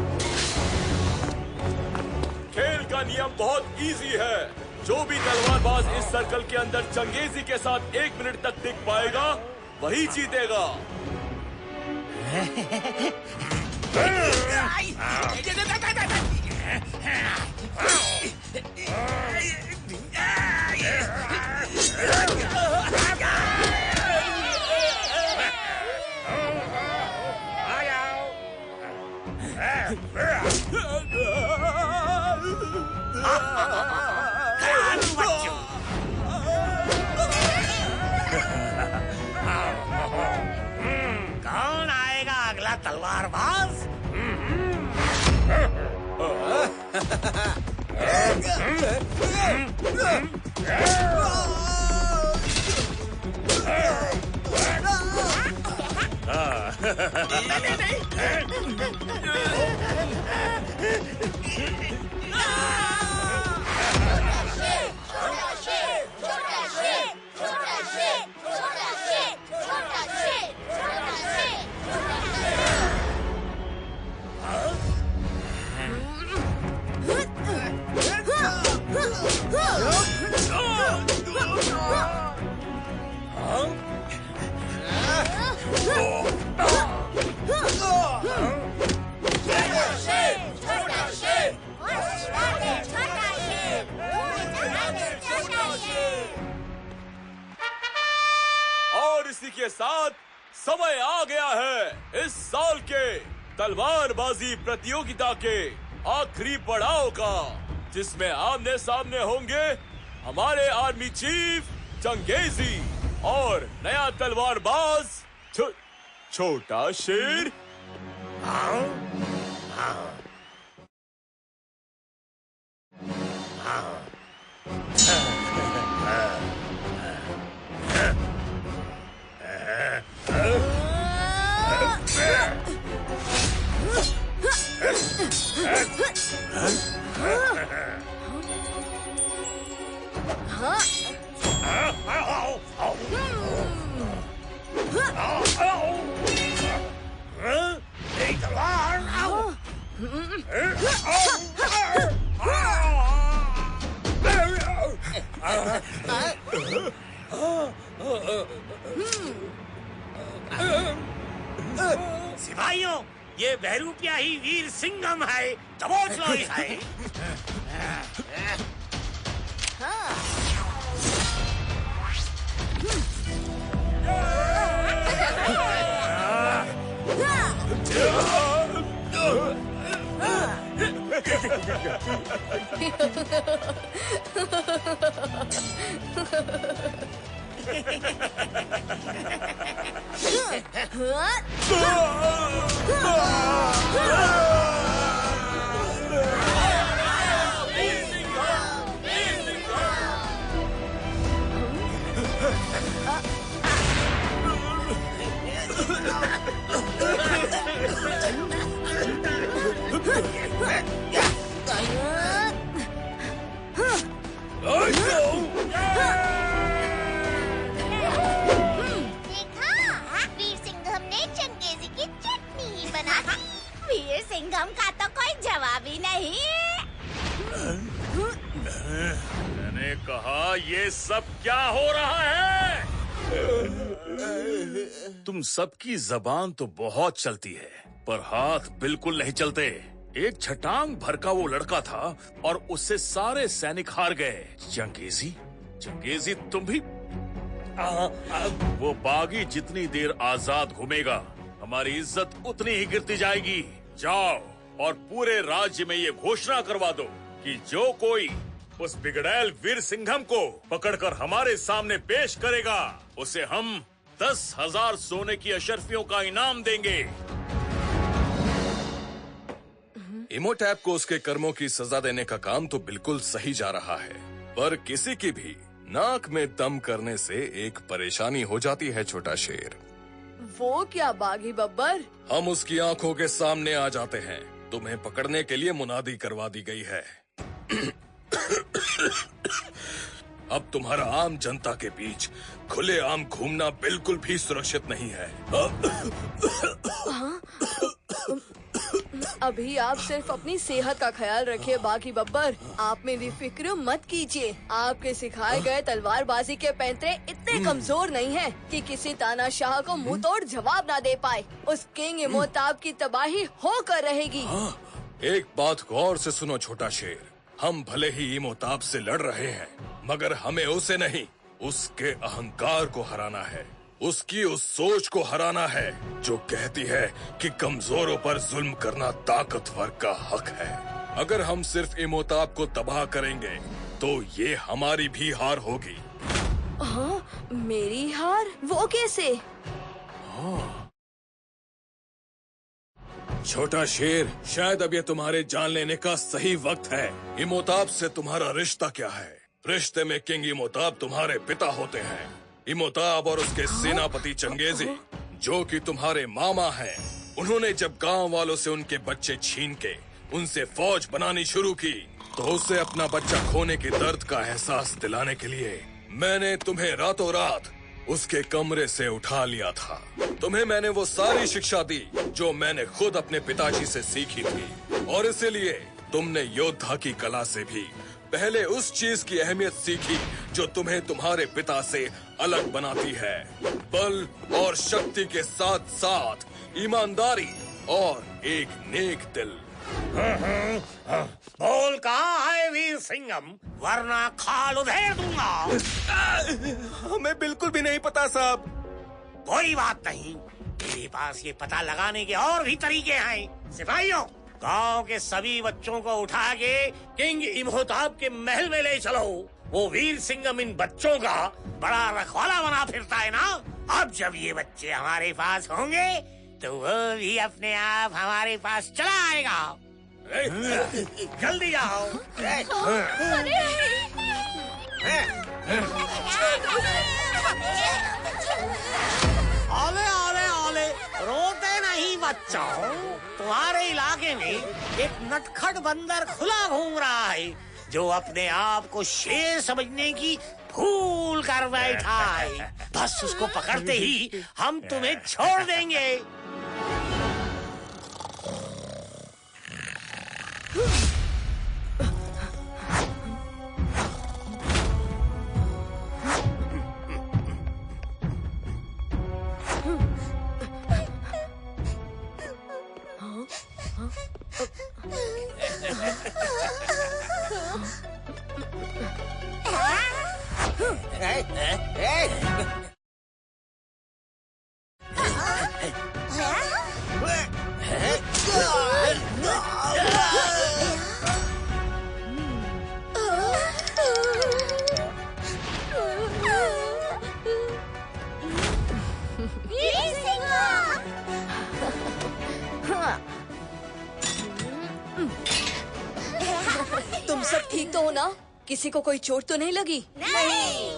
[SPEAKER 5] खेल का नियम बहुत इजी है। जो भी तलवारबाज इस सर्कल के अंदर चंगेजी के साथ 1 मिनट तक टिक पाएगा वही जीतेगा।
[SPEAKER 3] कौन आएगा अगला तलवारबाज?
[SPEAKER 5] के साथ समय आ गया है इस साल के तलवारबाजी प्रतियोगिता के आखिरी पड़ाव का, जिसमें आमने सामने होंगे हमारे आर्मी चीफ चंगेजी और नया तलवारबाज छोटा शेर।
[SPEAKER 3] सिपाहियों, ये बहरूपिया ही वीर सिंघम है, दबोच लो इसे।
[SPEAKER 1] वीर सिंघम का तो कोई जवाब ही नहीं।
[SPEAKER 3] मैंने कहा ये सब क्या हो रहा है? तुम सबकी जबान तो बहुत चलती है, पर हाथ बिल्कुल नहीं चलते। एक छटांग भर का वो लड़का था और उससे सारे सैनिक हार गए। चंगेजी तुम भी? वो बागी जितनी देर आजाद घूमेगा, हमारी इज्जत उतनी ही गिरती जाएगी। जाओ और पूरे राज्य में ये घोषणा करवा दो कि जो कोई उस बिगड़ैल वीर सिंघम को पकड़कर हमारे सामने पेश करेगा, उसे हम 10,000 सोने की अशर्फियों का इनाम देंगे।
[SPEAKER 14] इमोटैप को उसके कर्मों की सजा देने का काम तो बिल्कुल सही जा रहा है, पर किसी की भी नाक में दम करने से एक परेशानी हो जाती है छोटा शेर।
[SPEAKER 2] वो क्या बागी बब्बर?
[SPEAKER 14] हम उसकी आंखों के सामने आ जाते हैं। तुम्हें पकड़ने के लिए मुनादी करवा दी गई है। अब तुम्हारा आम जनता के बीच खुलेआम घूमना बिल्कुल भी सुरक्षित नहीं है।
[SPEAKER 2] अभी आप सिर्फ अपनी सेहत का ख्याल रखिए बागी बब्बर, आप मेरी फिक्र मत कीजिए। आपके सिखाए गए तलवारबाजी के पैंतरे इतने कमजोर नहीं हैं कि किसी तानाशाह को मुंह तोड़ जवाब ना दे पाए। उस किंग इमोताब की तबाही होकर रहेगी।
[SPEAKER 14] एक बात गौर से सुनो छोटा शेर, हम भले ही इमोताब से लड़ रहे हैं, मगर हमें उसे नहीं, उसके अहंकार को हराना है। उसकी उस सोच को हराना है जो कहती है कि कमजोरों पर जुल्म करना ताकतवर का हक है। अगर हम सिर्फ इमोताब को तबाह करेंगे तो ये हमारी भी हार होगी।
[SPEAKER 2] हाँ, मेरी हार? वो कैसे?
[SPEAKER 14] छोटा शेर, शायद अब ये तुम्हारे जान लेने का सही वक्त है। इमोताब से तुम्हारा रिश्ता क्या है? रिश्ते में किंग इमोताब तुम्हारे पिता होते हैं। इमोताब और उसके सेनापति चंगेजी, जो कि तुम्हारे मामा हैं, उन्होंने जब गांव वालों से उनके बच्चे छीन के उनसे फौज बनानी शुरू की, तो उसे अपना बच्चा खोने के दर्द का एहसास दिलाने के लिए मैंने तुम्हें रातों रात उसके कमरे से उठा लिया था। तुम्हें मैंने वो सारी शिक्षा दी जो मैंने खुद अपने पिताजी से सीखी थी, और इसीलिए तुमने योद्धा की कला से भी पहले उस चीज की अहमियत सीखी जो तुम्हें तुम्हारे पिता से अलग बनाती है। बल और शक्ति के साथ साथ ईमानदारी और एक नेक दिल।
[SPEAKER 3] बोल कहाँ है वीर सिंघम, वरना खाल उधेड़ दूंगा।
[SPEAKER 5] हमें बिल्कुल भी नहीं पता साहब।
[SPEAKER 3] कोई बात नहीं, मेरे पास ये पता लगाने के और भी तरीके हैं। सिपाहियों, गांव के सभी बच्चों को उठा के किंग इमोताब के महल में ले चलो। वो वीर सिंघम इन बच्चों का बड़ा रखवाला बना फिरता है ना। अब जब ये बच्चे हमारे पास होंगे तो वो भी अपने आप हमारे पास चला आएगा। जल्दी आओ। ओले ओले ओले, रोते नहीं बच्चों। तुम्हारे इलाके में एक नटखट बंदर खुला घूम रहा है जो अपने आप को शेर समझने की भूल कर बैठा है। बस उसको पकड़ते ही हम तुम्हें छोड़ देंगे।
[SPEAKER 2] तुम सब ठीक तो हो ना? किसी को कोई चोट तो नहीं लगी?
[SPEAKER 1] नहीं।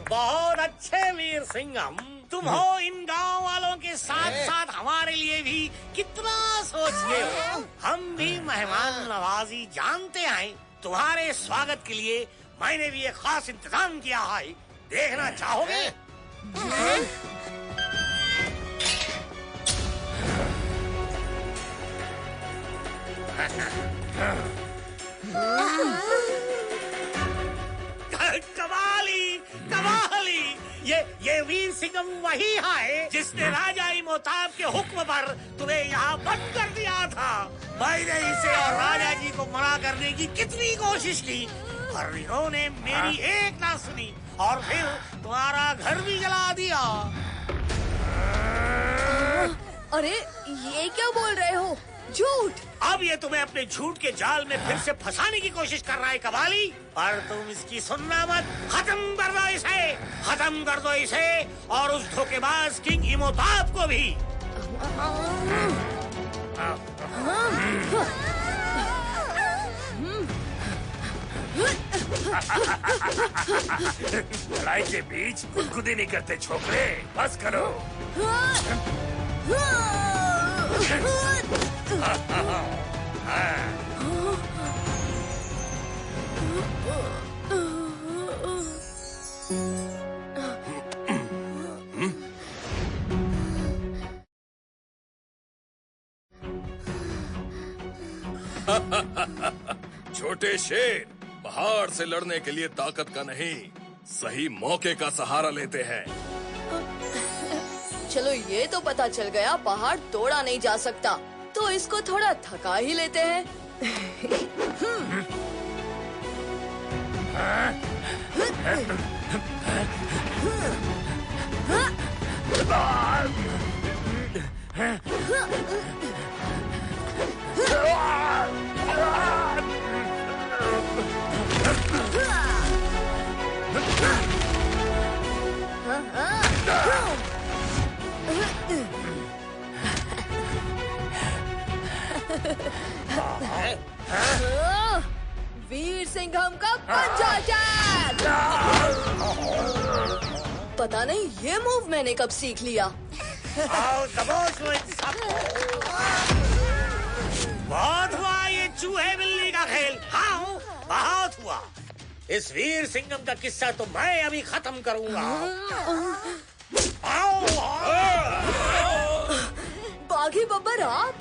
[SPEAKER 3] बहुत अच्छे वीर सिंघम, तुम हो इन गांव वालों के साथ साथ हमारे लिए भी कितना सोचते हो। हम भी मेहमान नवाजी जानते हैं। तुम्हारे स्वागत के लिए मैंने भी एक खास इंतजाम किया है, देखना चाहोगे? कमाली कमाली, ये वीर सिंघम वही है जिसने राजा इमोताब के हुक्म पर तुम्हें यहाँ बंद कर दिया था। मैंने इसे और राजा जी को मना करने की कितनी कोशिश की, पर इन्होंने मेरी एक ना सुनी और फिर तुम्हारा घर भी जला दिया।
[SPEAKER 2] अरे ये क्या बोल रहे हो? झूठ!
[SPEAKER 3] अब ये तुम्हें अपने झूठ के जाल में फिर से फंसाने की कोशिश कर रहा है कबाली, पर तुम इसकी सुनना मत। खत्म कर दो इसे, खत्म कर दो इसे और उस धोखेबाज किंग इमोताब को भी। लड़ाई के बीच गुदगुदी नहीं करते छोकरे, बस करो।
[SPEAKER 14] छोटे शेर पहाड़ से लड़ने के लिए ताकत का नहीं, सही मौके का सहारा लेते हैं।
[SPEAKER 2] चलो ये तो पता चल गया पहाड़ तोड़ा नहीं जा सकता, तो इसको थोड़ा थका ही लेते हैं। वीर सिंघम का पंजा अटैक! पता नहीं ये मूव मैंने कब सीख लिया।
[SPEAKER 3] बहुत हुआ ये चूहे बिल्ली का खेल। हाँ बहुत हुआ। इस वीर सिंघम का किस्सा तो मैं अभी खत्म करूंगा।
[SPEAKER 2] बाघी बब्बर आप?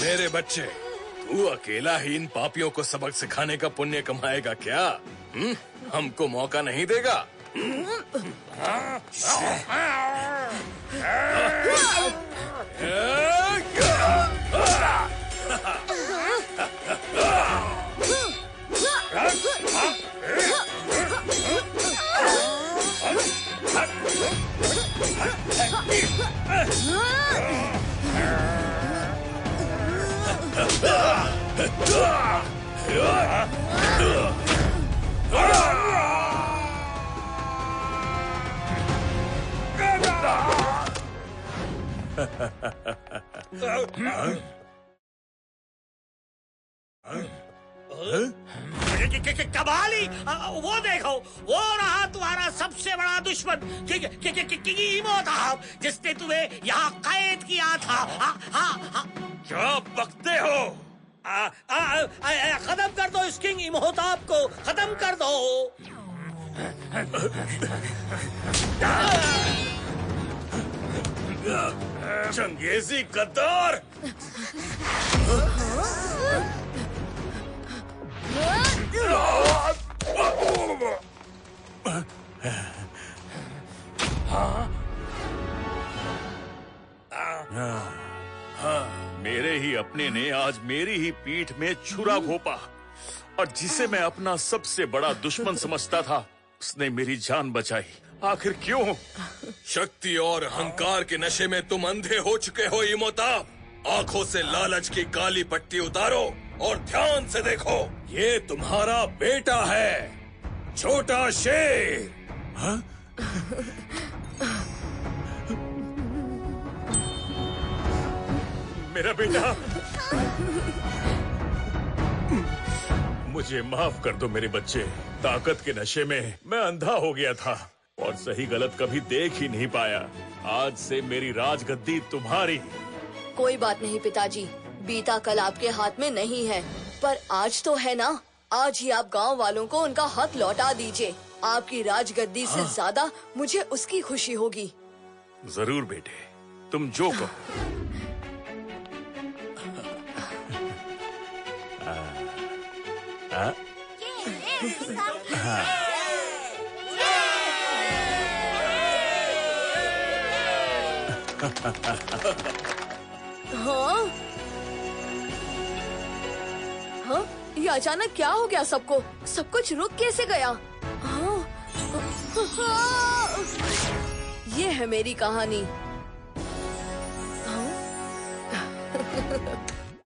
[SPEAKER 14] मेरे बच्चे, तू अकेला ही इन पापियों को सबक सिखाने का पुण्य कमाएगा क्या? हमको मौका नहीं देगा।
[SPEAKER 3] कबाली, वो देखो, वो रहा तुम्हारा सबसे बड़ा दुश्मन किंग इमोताब, जिसने तुम्हें यहाँ कैद किया था।
[SPEAKER 14] क्या बकते हो?
[SPEAKER 3] खत्म कर दो इस किंग इमोताब को, खत्म कर दो।
[SPEAKER 14] चंगेजी गद्दार! मेरे ही अपने ने आज मेरी ही पीठ में छुरा घोंपा, और जिसे मैं अपना सबसे बड़ा दुश्मन समझता था, उसने मेरी जान बचाई। आखिर क्यों? शक्ति और अहंकार के नशे में तुम अंधे हो चुके हो इमोताब। आंखों से लालच की काली पट्टी उतारो और ध्यान से देखो। ये तुम्हारा बेटा है, छोटा शेर। हाँ? मेरा बेटा। मुझे माफ कर दो मेरे बच्चे। ताकत के नशे में मैं अंधा हो गया था और सही गलत कभी देख ही नहीं पाया। आज से मेरी राजगद्दी तुम्हारी।
[SPEAKER 2] कोई बात नहीं पिताजी, बीता कल आपके हाथ में नहीं है, पर आज तो है ना। आज ही आप गांव वालों को उनका हक लौटा दीजिए। आपकी राजगद्दी से ज्यादा मुझे उसकी खुशी होगी।
[SPEAKER 14] जरूर बेटे, तुम जो कहो।
[SPEAKER 2] हाँ? हाँ? ये अचानक क्या हो गया सबको? सब कुछ रुक कैसे गया? हाँ? ये है मेरी कहानी। हाँ?